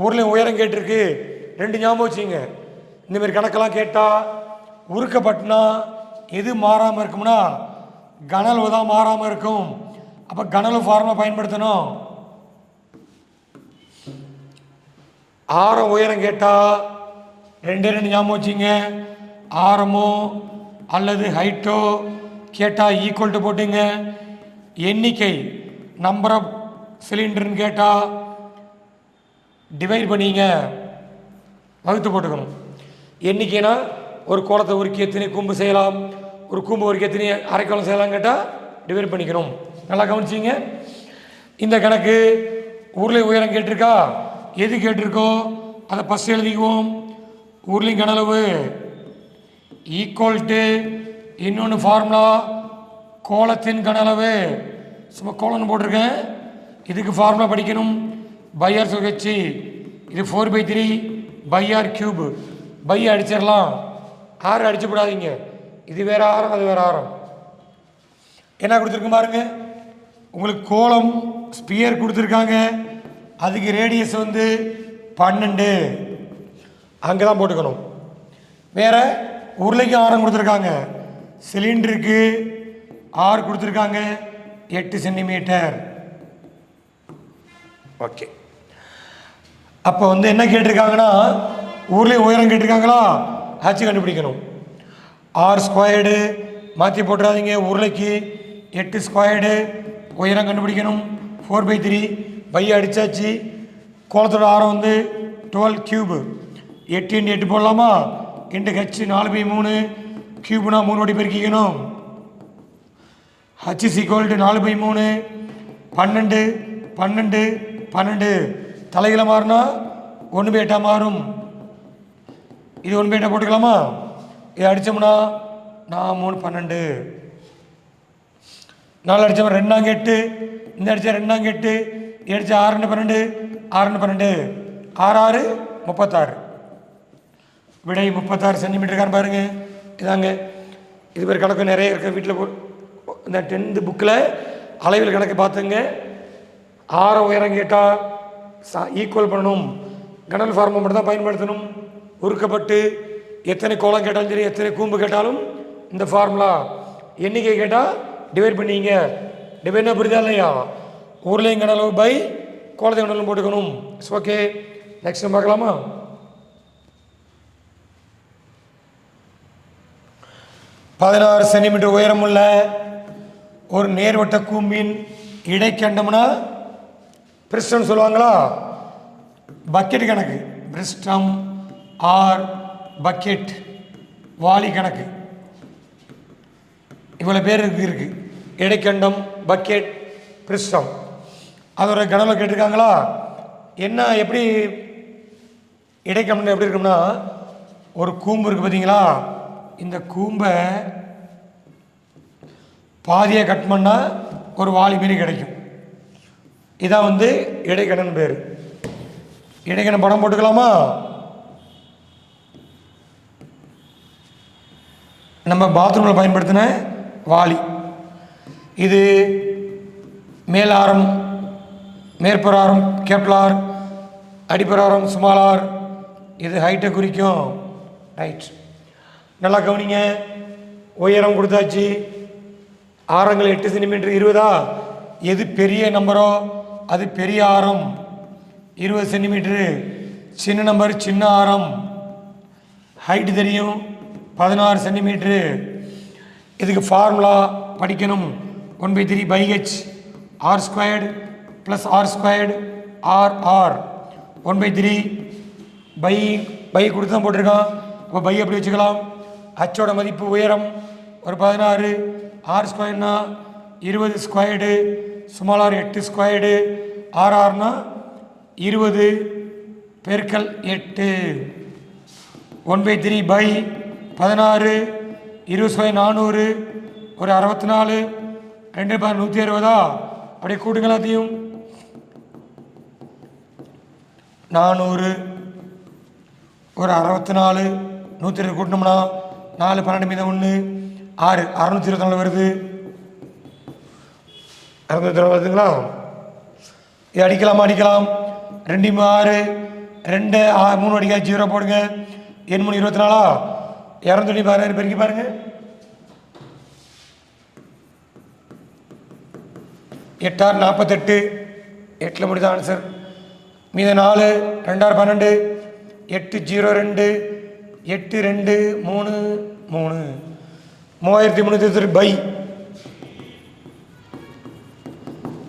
உருளை உயரம் கேட்டிருக்கு. 2 ஞாபகம் வச்சுங்க. இந்தமாரி கணக்கெல்லாம் கேட்டால் உருக்கப்பட்டுனா எது மாறாமல் இருக்கும்னா கனளவு தான் மாறாமல் இருக்கும். அப்போ கனளவு ஃபார்முலா பயன்படுத்தணும். ஆரம் உயரம் கேட்டால் 2 ஞாபகம் வச்சுங்க. ஆரமோ அல்லது ஹைட்டோ கேட்டால் ஈக்குவல் டு போட்டுங்க. எண்ணிக்கை நம்பர் ஆஃப் சிலிண்டர்னு கேட்டால் டிவைட் பண்ணிங்க, வகுத்து போட்டுக்கணும். எண்ணிக்கைனா ஒரு கோலத்தை உருக்கி எத்தனை கூம்பு செய்யலாம், ஒரு கூம்பு உருக்கி எத்தனை அரைக்கோளம் செய்யலாம் கேட்டால் டிவைட் பண்ணிக்கணும். நல்லா கவனிச்சிங்க. இந்த கணக்கு உருளை உயரம் கேட்டிருக்கா, எது கேட்டிருக்கோ அதை ஃபஸ்ட் எழுதிக்குவோம். உருளை கனளவு ஈக்குவல் டு இன்னொன்று ஃபார்முலா கோலத்தின் கனளவு. சும்மா கோலம்னு போட்டிருக்கேன். இதுக்கு ஃபார்முலா படிக்கணும். பைஆர் சுழற்சி. இது 4/3 பைஆர் கியூப். பை அடிச்சிடலாம். 6 அடிச்சு விடாதீங்க. இது வேறு ஆரம், அது வேறு ஆரம். என்ன கொடுத்துருக்கு பாருங்க. உங்களுக்கு கோலம் ஸ்பியர் கொடுத்துருக்காங்க. அதுக்கு ரேடியஸ் 12. அங்கே தான் போட்டுக்கணும். வேறு உருளைக்கு ஆரம் கொடுத்துருக்காங்க. சிலிண்டருக்கு 6 கொடுத்துருக்காங்க. 8 சென்டிமீட்டர். ஓகே. அப்போ என்ன கேட்டிருக்காங்கன்னா உருளை உயரம் கேட்டிருக்காங்களா, ஹச் கண்டுபிடிக்கணும். 6 ஸ்கொயர்டு மாற்றி போட்டுறாதீங்க. உருளைக்கு 8 ஸ்கொயர்டு உயரம் கண்டுபிடிக்கணும். 4/3 பையை அடித்தாச்சு. கோலத்தோட ஆரம் 12 கியூபு. 8 × 8 போடலாமா. இன்ட்டு ஹச் 4/3 கியூப்னா 3 வாட்டி பெருக்கிக்கணும். ஹச் = 4/3 12 12 12 தலைகளை மாறினா 1/8 மாறும். இது 1/8 போட்டுக்கலாமா. இதை அடித்தோம்னா 4 3 12 4 அடித்தோம் 2 8 இந்த அடித்தா 2 8 அடித்தா 6 2 12 6 12 6 6 36. விடை 36 சென்டிமீட்டருக்கான பாருங்க. இதாங்க. இது பேர் கணக்கு நிறைய இருக்க வீட்டில் இந்த 10th புக்கில் அளவில் கணக்கு பார்த்துங்க. ஆரம் உயரம் கேட்டால் ஈக்குவல் பண்ணணும். கனல் ஃபார்மை மட்டும் தான் பயன்படுத்தணும். உருக்கப்பட்டு எத்தனை கோலம் கேட்டாலும் சரி, எத்தனை கூம்பு கேட்டாலும் இந்த ஃபார்முலா. எண்ணிக்கை கேட்டால் டிவைட் பண்ணிங்க. டிவைட்னா புரியுதா இல்லையா. ஊர்லேயும் கனளவு பை கோலத்தை கனலும் போட்டுக்கணும். ஓகே. நெக்ஸ்ட் பார்க்கலாமா. பதினாறு சென்டிமீட்டர் உயரமுள்ள ஒரு நேர்வட்ட கூம்பின் இடைக்கண்டம்னா பிரிஸ்டம் சொல்லுவாங்களா. பக்கெட் கணக்கு. பிரிஸ்டம் ஆர் பக்கெட் வாளி கணக்கு. இவ்வளோ பேர் இருக்குது. இடைக்கண்டம், பக்கெட், பிரிஸ்டம். அதோட கனவில் கேட்டிருக்காங்களா? என்ன எப்படி இடைக்கண்டம் எப்படி இருக்கும்னா, ஒரு கூம்பு இருக்குது பார்த்தீங்களா, இந்த கூம்பை பாதியை கட் பண்ணால் ஒரு வாளி மாரி கிடைக்கும். இதான் இடைக்கண்டன் பேர். இடைக்கண்டம் படம் போட்டுக்கலாமா? நம்ம பாத்ரூமில் பயன்படுத்தின வாளி. இது மேலாரம், மேற்புறாரம் கேப்லார், அடிப்புறாரம் சுமாலார். இது ஹைட்டை குறிக்கும். ரைட், நல்லா கவனிங்க. உயரம் கொடுத்தாச்சு. ஆரங்கள் 8 சென்டிமீட்டர் 20. எது பெரிய நம்பரோ அது பெரிய ஆரம் 20 சென்டிமீட்டரு. சின்ன நம்பர் சின்ன ஆரம். ஹைட்டு தெரியும் 16 சென்டிமீட்டரு. இதுக்கு ஃபார்முலா படிக்கணும். 1/3/h r² + r² r 1/3 by கொடுத்து தான் போட்டிருக்கான். அப்போ பை அப்படி வச்சுக்கலாம். ஹச்சோட மதிப்பு உயரம் ஒரு 16, r²னா 20 ஸ்கொயர்டு, சுமாலார் 8 ஸ்கொயர்டு, ஆர்ஆர்னா 20 பெருக்கல் 8. 1/3/16, 20 ஸ்கொயர் 400, ஒரு 64, 2 160. அப்படியே கூட்டுங்க எல்லாத்தையும். 400 ஒரு 64, 120 கூட்டினோம்னா 4 12 மீதம் 1 6 624 வருது. 624 வருதுங்களா? இது அடிக்கலாமா? அடிக்கலாம். 2 6 2 3 அடிக்கா 0 போடுங்க. 7 3 24. 216 பெருக்கி பாருங்க. 8 6 48. 8ல் முடிதான் ஆன்சர். மீத 4 2 6 12 8 0 2 8 2 3 3 3320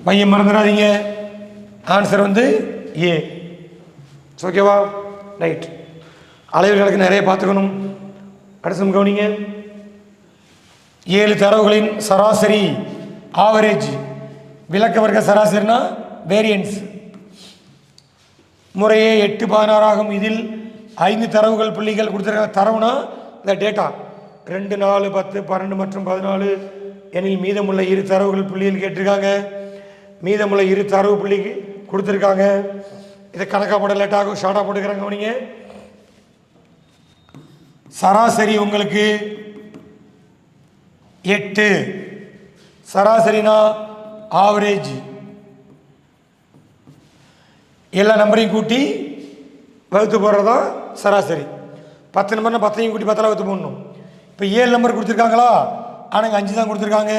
பையை மறந்துடாதீங்க. Answer A. ஓகேவா? ரைட். அளவுகளுக்கு நிறைய பார்த்துக்கணும். அடுத்து கவனிங்க. 7 தரவுகளின் சராசரி ஆவரேஜ். விளக்க வர்க்க சராசரினா வேரியன்ஸ். முறையே 8 16 ஆகும். இதில் 5 தரவுகள் புள்ளிகள் கொடுத்துருக்காங்க. தரவுனா இந்த டேட்டா 2 4 10 12 மற்றும் 14 எனில் மீதமுள்ள 2 தரவுகள் புள்ளிகள் கேட்டிருக்காங்க. மீதமுள்ள 2 தரவு புள்ளி கொடுத்துருக்காங்க. இதை கணக்காக போட லேட்டாகும், ஷார்ட்டாக போட்டுக்கிறாங்க. கவனிங்க. சராசரி உங்களுக்கு 8. சராசரினா ஆவரேஜ். எல்லா நம்பரையும் கூட்டி வகுத்து போடுறதா சராசரி. 10 நம்பர்னா 10ஐயும் கூட்டி 10 வகுத்து போடணும். இப்போ 7 நம்பர் கொடுத்துருக்காங்களா? ஆனால் 5 தான் கொடுத்துருக்காங்க.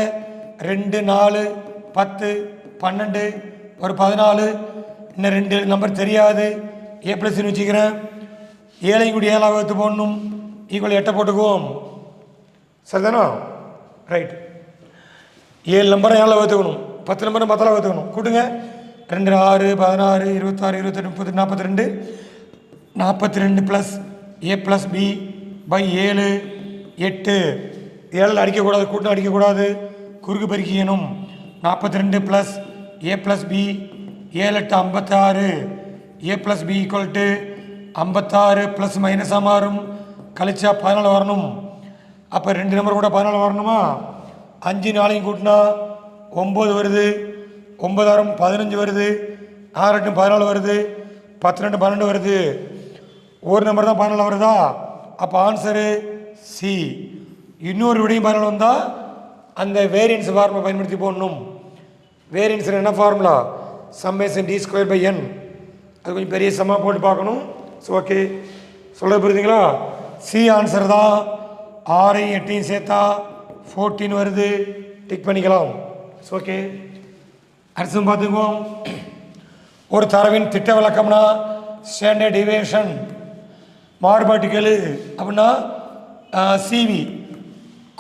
2 4 10 12 ஒரு 14. இன்னும் 2 நம்பர் தெரியாது. A + வச்சுக்கிறேன். 7ஐயும் கூட்டி 7 வகுத்து போடணும். ஈக்குவல் 8 போட்டுக்குவோம். சரிதானா? ரைட். 7 நம்பரை 7 வகுத்துக்கணும். 10 நம்பரை 10 வகுத்துக்கணும். கூட்டுங்க. 2 6 16 26 28 30 42 + A + B/7 8. 7 அடிக்கக்கூடாது, கூட்டம் அடிக்கக்கூடாது, குறுக்கு பெருக்கிக்கணும். 42 + A + B 7 8 56. A + B = 56 plus மைனஸாக மாறும். கழிச்சா 14 வரணும். அப்போ 2 நம்பர் கூட 14 வரணுமா? 5 4ஐயும் கூட்டினா 9 வருது. 9 15 வருது. 6 8 14 வருது. 10 2 12 வருது. ஒரு நம்பர் தான் 14 வருதா? அப்போ ஆன்சரு சி. இன்னொரு விடையும் 14 வந்தால் அந்த வேரியன்ஸ் ஃபார்முலா பயன்படுத்தி போடணும். வேரியன்ஸ் என்ன ஃபார்முலா? Summation d²/n. அது கொஞ்சம் பெரிய சம்மா போட்டு பார்க்கணும். ஸோ ஓகே, சொல்ல புரியுதுங்களா? சி ஆன்சர் தான். 6ஐயும் 8ஐயும் சேர்த்தா 14 வருது. டிக் பண்ணிக்கலாம். ஓகே, அடுத்து பார்த்துக்குவோம். ஒரு தரவின் திட்ட விளக்கம்னா ஸ்டாண்டர்ட் டிவியேஷன், மாறுபாட்டுகள் அப்படின்னா சிவி,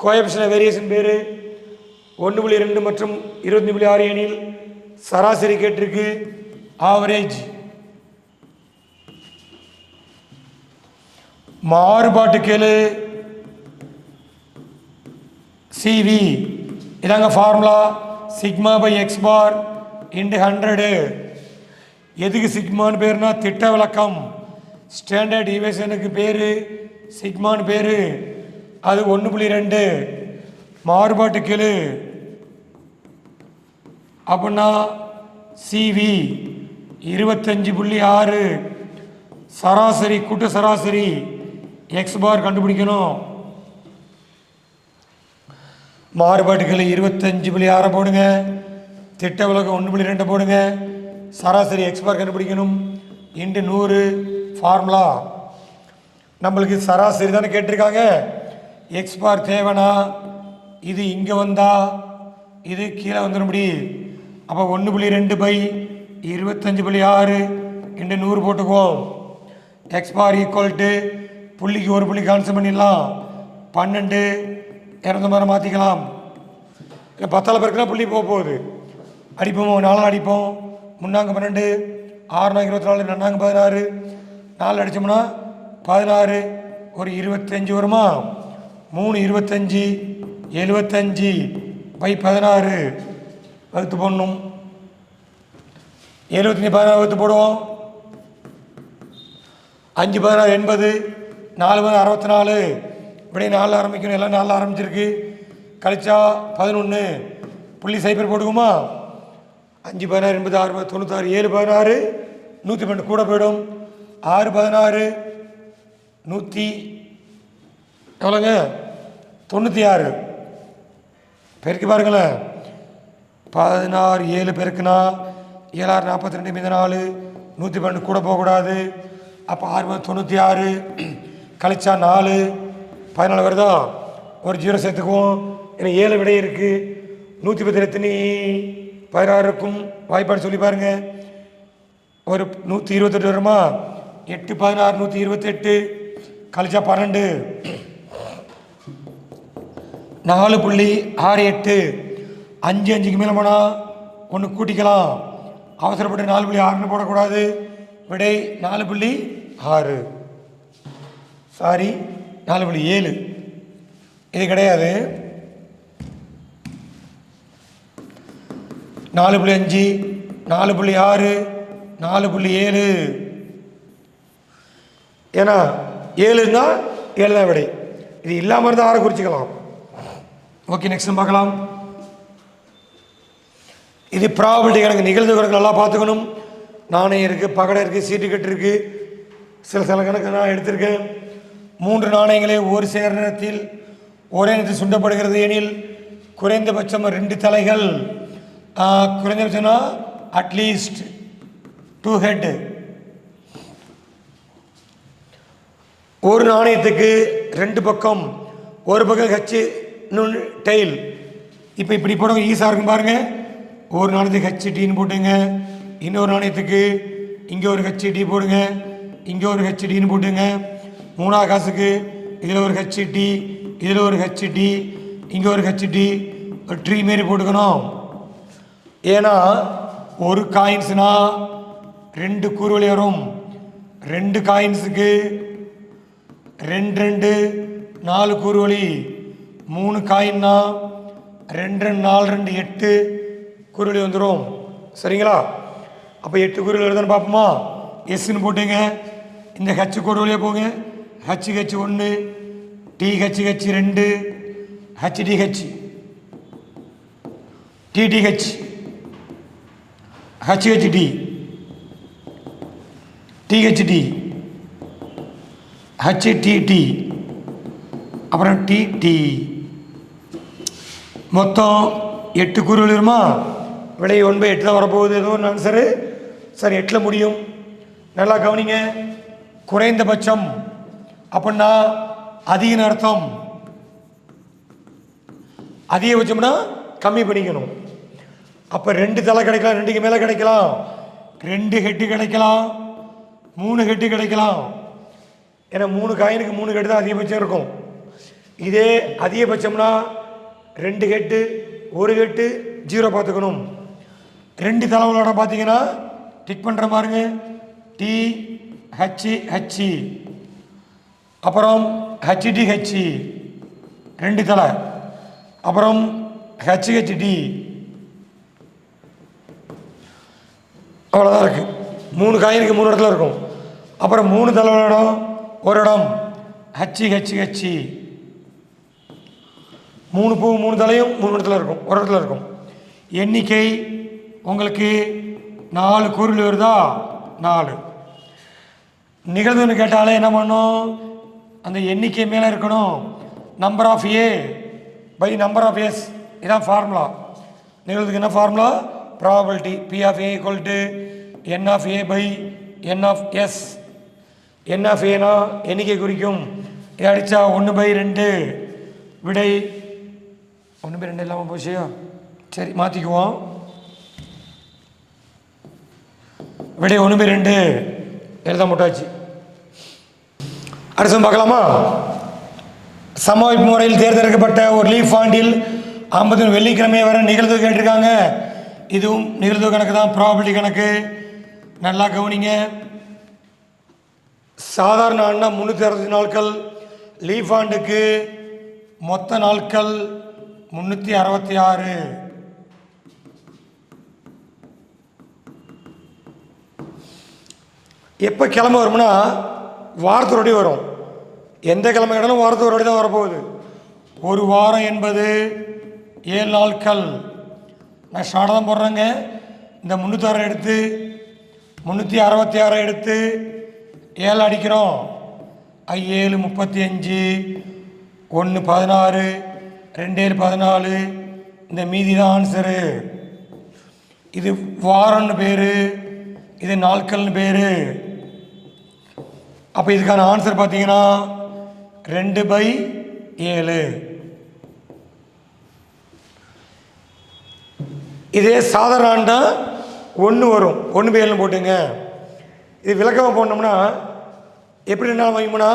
கோஎஃபிஷியன்ட் வேரியேஷன் பேர். 1.2 மற்றும் 25.6 எனில் சராசரி கேட்டிருக்கு. ஆவரேஜ். மாறுபாட்டுக்கேளு சிவி. இதாங்க formula. Sigma by X bar into 100. எதுக்கு சிக்மான்னு பேருனா திட்ட விளக்கம். ஸ்டாண்டர்ட் டிவியேஷனுக்கு பேர் சிக்மான்னு பேர். அது 1.2 மாறுபாட்டு கெழு. அப்படின்னா சிவி 25.6 சராசரி கூட்டு சராசரி எக்ஸ் பார் கண்டுபிடிக்கணும். மாறுபாட்டுகள் 25.6 போடுங்க, திட்ட விலக்கம் 1.2 போடுங்க, சராசரி எக்ஸ் பார் கண்டுபிடிக்கணும். Into 100 formula. நம்மளுக்கு சராசரி தானே கேட்டிருக்காங்க. எக்ஸ் பார் தேவைன்னா இது இங்கே வந்தால் இது கீழே வந்துடும்படி. அப்போ 1.2 பை 25.6 இன்டு 100 போட்டுக்குவோம். எக்ஸ் பார் ஈக்குவல் டு புள்ளிக்கு ஒரு புள்ளி கான்சல் பண்ணிடலாம். 12 200 மாற்றிக்கலாம். இல்லை 10ஆல் பெருக்கினா புள்ளி போகுது. அடிப்போம் 4 அடிப்போம். 3 12 6 24 2 16 4 அடித்தோம்னா 16 ஒரு 25 வருமா. 3 25 75 பை 16 வகுத்து போடணும். 75 16 வகுத்து போடுவோம். 5 16 80 4 64 இப்படி 4 ஆரம்பிக்கணும். எல்லாம் 4 ஆரம்பிச்சிருக்கு. கழிச்சா 11 புள்ளி சைபர் போடுவோமா. 5 16 86 96 7 16 112 கூட போயிடும். 6 16 100 எவ்வளோங்க 96 பெருக்கி பாருங்களேன். 16 7 பெருக்குனா 7 42 மீது 4 112 கூட போகக்கூடாது. அப்போ 6 96 கழிச்சா 4 14 வருதா. ஒரு 0 சேர்த்துக்குவோம். ஏன்னா 7 விடை இருக்குது. 110 எத்தனை 16 இருக்கும். வாய்ப்பாடு சொல்லி பாருங்க. ஒரு 128 வருமா. 8 16 128 கழிச்சா 12 4.68 5 5க்கு மேலே போனால் ஒன்று கூட்டிக்கலாம். அவசரப்பட்டு 4.6 போடக்கூடாது. விடை 4.6 சாரி 4.7 இது கிடையாது. 4.5 4.6 4.7 ஏன்னா 7 இருந்தால் 7 தான் விடை. இது இல்லாமல் இருந்தால் 6 குறிச்சிக்கலாம். ஓகே நெக்ஸ்ட் பார்க்கலாம். இது ப்ராபபிலிட்டி கணக்கு. நிகழ்வு கணக்கு நல்லா பார்த்துக்கணும். நாணயம் இருக்குது, பகடை இருக்குது, சீட்டு கட்டு இருக்குது. சில கணக்கு நான் எடுத்திருக்கேன். 3 நாணயங்களே ஒரு சேர நேரத்தில் ஒரே நேரத்தில் சுண்டப்படுகிறது எனில் குறைந்தபட்சம் 2 தலைகள். குறைந்தபட்சம்னா அட்லீஸ்ட் 2 ஹெட். ஒரு நாணயத்துக்கு 2 பக்கம், ஒரு பக்கம் ஹச்சு இன்னொன்று டெயில். இப்போ இப்படி போடுங்க ஈஸாக இருக்கும் பாருங்கள். ஒரு நாணயத்துக்கு ஹச்சு டீன்னு போட்டுங்க. இன்னொரு நாணயத்துக்கு இங்கே ஒரு ஹச்சு டி போடுங்க, இங்கே ஒரு ஹச்சு டின்னு போட்டுங்க. 3ஆவது காசுக்கு இதில் ஒரு ஹச்சு டி, இதில் ஒரு ஹச்சு டி, இங்கே ஒரு ஹச்சு டி, ஒரு ட்ரீ மாரி போட்டுக்கணும். ஏன்னா ஒரு காயின்ஸ்னால் 2 கூறுவழி வரும். 2 காயின்ஸுக்கு 2 2 4 கூறுவழி. 3 காயின்னா 2 2 4 2 8 கூறுவழி வந்துடும். சரிங்களா. அப்போ 8 கூறுவழி வருதுன்னு பார்ப்போமா. எஸ்ன்னு போட்டுங்க. இந்த ஹச்சு கூறு வழியாக போங்க. H H 1 T H H 2 H T H TT H H H T THT HTT அப்புறம் டிடி மொத்தம் 8 கூறுகள் வருமா. விடை 1/8 தான் வரப்போகுது. ஏதோ ஒரு ஆன்சரு சார் 8ல் முடியும். நல்லா கவனிங்க. குறைந்தபட்சம் அப்படின்னா அதிக அர்த்தம். அதிகபட்சம்னா கம்மி பண்ணிக்கணும். அப்போ 2 தலை கிடைக்கலாம், 2க்கு மேலே கிடைக்கலாம், 2 ஹெட்டு கிடைக்கலாம், 3 ஹெட்டு கிடைக்கலாம். ஏன்னா 3 காயினுக்கு 3 ஹெட்டு தான் அதிகபட்சம் இருக்கும். இதே அதிகபட்சம்னா 2 ஹெட்டு 1 ஹெட்டு 0 பார்த்துக்கணும். 2 தலை விளையாட பார்த்தீங்கன்னா டிக் பண்ணுற பாருங்க. டி ஹச்சி ஹச்சி அப்புறம் ஹச்டி ஹச்சி 2 தலை. அப்புறம் ஹெச்ஹெச்டி, அவ்வளோதான் இருக்குது. 3 காயினுக்கு 3 இடத்துல இருக்கும். அப்புறம் 3 தலைவலி இடம் ஒரு இடம் ஹச்ஹெச்ஹெச்சி. 3 பூ 3 தலையும் 3 இடத்துல இருக்கும், ஒரு இடத்துல இருக்கும். எண்ணிக்கை உங்களுக்கு 4 குறில் வருதா? 4. நிகழ்வுன்னு கேட்டாலே என்ன பண்ணணும்? அந்த எண்ணிக்கை மேலே இருக்கணும். Number of A by number of S. இதுதான் ஃபார்முலா. நிகழ்வுக்கு என்ன formula? Probability. P of A equal to N of A by N of S. N of ஏனா எண்ணிக்கை குறிக்கும். இதை அடித்தா 1/2. விடை 1/2 இல்லாமல் போச்சியா? சரி, மாற்றிக்குவோம். விடை 1/2 எழுத முட்டாச்சு. அடுத்து பார்க்கலாமா? சமவாய்ப்பு முறையில் தேர்ந்தெடுக்கப்பட்ட ஒரு லீஃப் ஆண்டில் 50 வெள்ளிக்கிழமை வரை நிகழ்வு கேட்டிருக்காங்க. இதுவும் நிகழ்வு கணக்கு தான், ப்ராபபிலிட்டி கணக்கு. நல்லா கவனிங்க. சாதாரண ஆண்டுனா 360 நாட்கள். லீஃப் ஆண்டுக்கு மொத்த நாட்கள் 366. எப்போ கிழமை வரும்னா வாரத்தோடய வரும். எந்த கிழமை கேட்டாலும் வாரத்தோடய தான் வரப்போகுது. ஒரு வாரம் என்பது 7 நாட்கள். நான் ஷார்ட்டாக தான் போடுறேங்க. இந்த 306 எடுத்து 366 எடுத்து 7 அடிக்கிறோம். 7 35, 1 16, 2 14. இந்த மீதி தான் ஆன்சரு. இது வாரம்னு பேர், இது நாட்கள்னு பேர். அப்போ இதுக்கான ஆன்சர் பார்த்தீங்கன்னா 2/7. இதே சாதாரண ஆண்டா 1 வரும். 1/7 போட்டுங்க. இது விளக்கமாக போனோம்னா எப்படி 2 நாள் வாங்கினா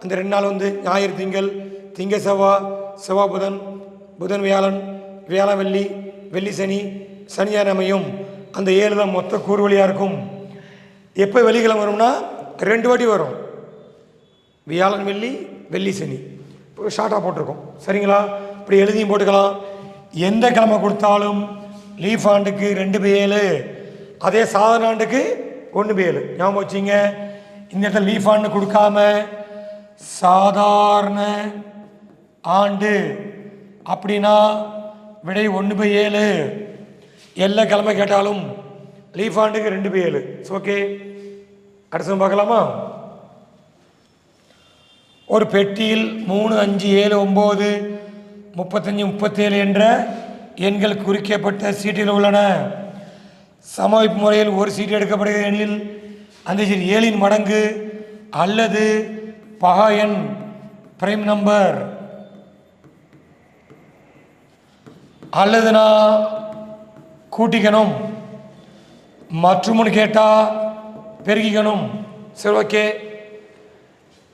அந்த 2 நாள் வந்து ஞாயிறு திங்கள், திங்கள் செவ்வாய், செவ்வாய் புதன், புதன் வியாழன், வியாழன் வெள்ளி, வெள்ளி சனி, சனியார் அமையும். அந்த 7 தான் மொத்த கூறு வழியாக இருக்கும். எப்போ வெள்ளிக்கிழமை வரும்னா 2 வாட்டி வரும். வியாழன் வெள்ளி, வெள்ளி சனி. இப்போ ஷார்ட்டாக போட்டிருக்கோம். சரிங்களா? இப்படி எழுதியும் போட்டுக்கலாம். எந்த கிழமை கொடுத்தாலும் லீஃப் ஆண்டுக்கு 2/7. அதே சாதாரண ஆண்டுக்கு 1/7. ஞாபகம் வச்சிங்க. இந்த இடத்துல லீஃப் ஆண்டு கொடுக்காம சாதாரண ஆண்டு அப்படின்னா விடை 1/7. எல்லா கிழமை கேட்டாலும் லீஃப் ஆண்டுக்கு 2/7. ஓகே, அடுத்த பார்க்கலாமா? ஒரு பெட்டியில் 3, 5, 7, 9, 35, 37 என்ற எண்கள் குறிக்கப்பட்ட சீட்டில் உள்ளன. சமவாய்ப்பு முறையில் ஒரு சீட்டு எடுக்கப்படுகிற எண்ணில் அந்த சீட் 7 மடங்கு அல்லது பகா எண் பிரைம் நம்பர் அல்லதுனா கூட்டிக்கணும், மற்றும் கேட்டால் பெருகிக்கணும். சரி, ஓகே.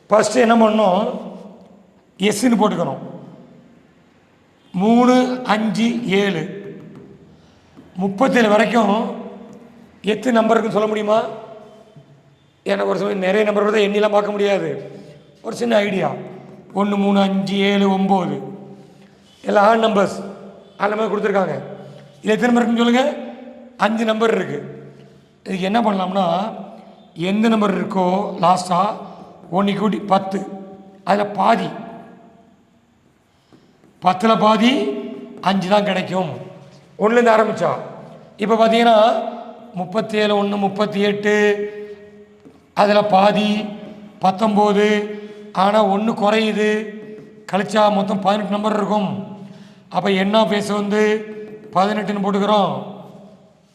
ஃபஸ்ட்டு என்ன பண்ணணும்? எஸ்ன்னு போட்டுக்கணும். 3, 5, 7, 37 வரைக்கும் எத்தனை நம்பர் இருக்குன்னு சொல்ல முடியுமா? ஏன்னா ஒரு சமயம் நிறைய நம்பர் கூட எண்ணிலாம் பார்க்க முடியாது. ஒரு சின்ன ஐடியா. 1, 3, 5, 7, 9 எல்லாம் ஆட் நம்பர்ஸ் அந்த மாதிரி கொடுத்துருக்காங்க. இது எத்தனை நம்பர் இருக்குன்னு சொல்லுங்கள்? 5 நம்பர் இருக்குது. இதுக்கு என்ன பண்ணலாம்னா எந்த நம்பர் இருக்கோ லாஸ்ட்டாக 1 கூட்டி 10, அதில் பாதி 10ல் பாதி 5 தான் கிடைக்கும். 1லேருந்து ஆரம்பித்தா இப்போ பார்த்தீங்கன்னா 37, 1, 38, அதில் பாதி 19. ஆனால் 1 குறையுது, கழிச்சா மொத்தம் 18 நம்பர் இருக்கும். அப்போ என்ன பேச வந்து 18ன்னு போட்டுக்கிறோம்.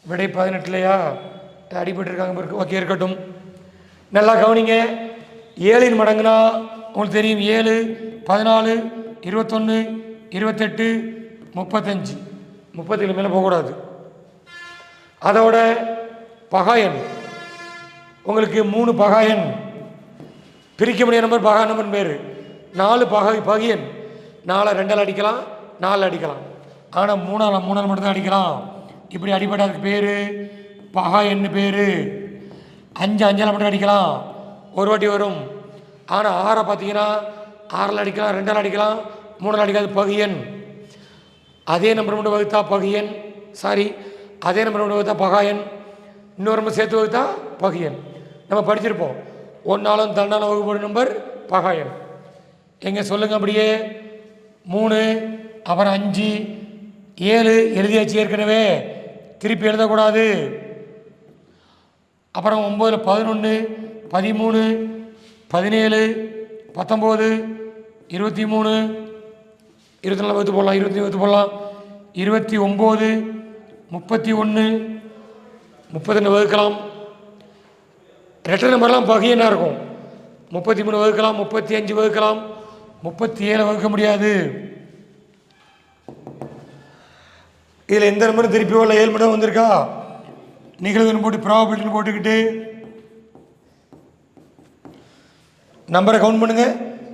விடை 18 இல்லையா? அடிபட்டுருக்காங்க இருக்கு. ஓகே, இருக்கட்டும். நல்லா கவனிங்க. 7 மடங்குனா உங்களுக்கு தெரியும். 7, 14, 21, 28, 35. 37 மேலே போகக்கூடாது. அதோட பகாயன் உங்களுக்கு 3 பகாயன். பிரிக்க முடியாத நம்பர் பகா நம்பர் பேர். 4 பகியன். 4 2ஆல் அடிக்கலாம், 4 அடிக்கலாம். ஆனால் 3ஆல் மட்டும்தான் அடிக்கலாம். இப்படி அடிப்படாதுக்கு பேர் பகாயன்னு பேர். 5 5ஆல் மட்டும் அடிக்கலாம், ஒரு வாட்டி வரும். ஆனால் 6 பார்த்தீங்கன்னா 6ஆல் அடிக்கலாம், 2ஆல் அடிக்கலாம், 3ஆல் அடிக்காது பகியன். அதே நம்பர் மட்டும் வகுத்தா பகியன், அதே நம்பர் மட்டும் வகுத்தா பகாயன், இன்னொரு நம்பர் சேர்த்து வகுத்தா பகியன். நம்ம படிச்சிருப்போம். ஒன்றாலும் தன்னாலும் வகுப்படும் நம்பர் பகாயன். எங்கே சொல்லுங்கள் அப்படியே. 3 அப்புறம் 5 7 எழுதியாச்சு ஏற்கனவே, திருப்பி எழுதக்கூடாது. அப்புறம் 9 11 13 17 19 23 24 வகுத்து போடலாம், 25 வகுத்து போடலாம், 29 31 32 வகுக்கலாம். ரெட்டை நம்பர்லாம் பகையனாக இருக்கும். 33 வகுக்கலாம், 35 வகுக்கலாம், 37 வகுக்க முடியாது. இதில் எந்த நம்பரும் திருப்பி வரல, 7 மட்டும் வந்திருக்கா. நிகழ்வுன்னு போட்டு ப்ராபபிலிட்டின்னு போட்டுக்கிட்டு நம்பரை கவுண்ட் பண்ணுங்க.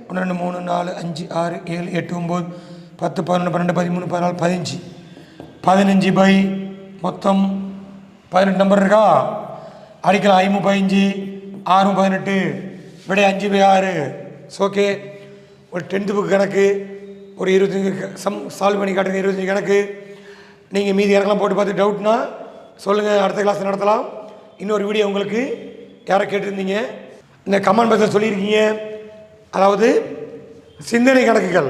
1 2 3 4 5 6 7 8 9 10 11 12 13 14 15 15 பை மொத்தம் 18 நம்பர் இருக்கா. அடிக்கலாம். 5 15 6 18 விட 5 பை 6. ஓகே. ஒரு 10th புக் கணக்கு ஒரு 25 சால்வ் பண்ணி காட்டுங்க. 25 கணக்கு. நீங்கள் மீதி கணக்கெலாம் போட்டு பார்த்து டவுட்னா சொல்லுங்கள், அடுத்த கிளாஸ் நடத்தலாம். இன்னொரு வீடியோ உங்களுக்கு யாரை கேட்டிருந்தீங்க, இந்த கமெண்ட் பாக்ஸில் சொல்லியிருக்கீங்க. அதாவது சிந்தனை கணக்குகள்,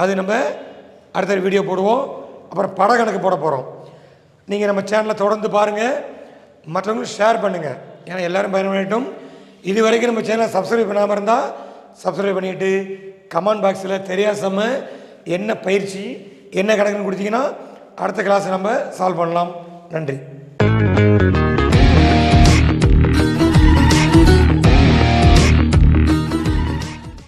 அது நம்ம அடுத்த வீடியோ போடுவோம். அப்புறம் பட கணக்கு போட போகிறோம். நீங்கள் நம்ம சேனலை தொடர்ந்து பாருங்கள், மற்றவங்களும் ஷேர் பண்ணுங்கள். ஏன்னா எல்லோரும் பயன்படட்டும். இது வரைக்கும் நம்ம சேனலை சப்ஸ்கிரைப் பண்ணாமல் இருந்தால் சப்ஸ்கிரைப் பண்ணிவிட்டு கமெண்ட் பாக்ஸில் தெரியாசம என்ன பயிற்சி என்ன கணக்குன்னு கொடுத்தீங்கன்னா அடுத்த கிளாஸை நம்ம சால்வ் பண்ணலாம். நன்றி.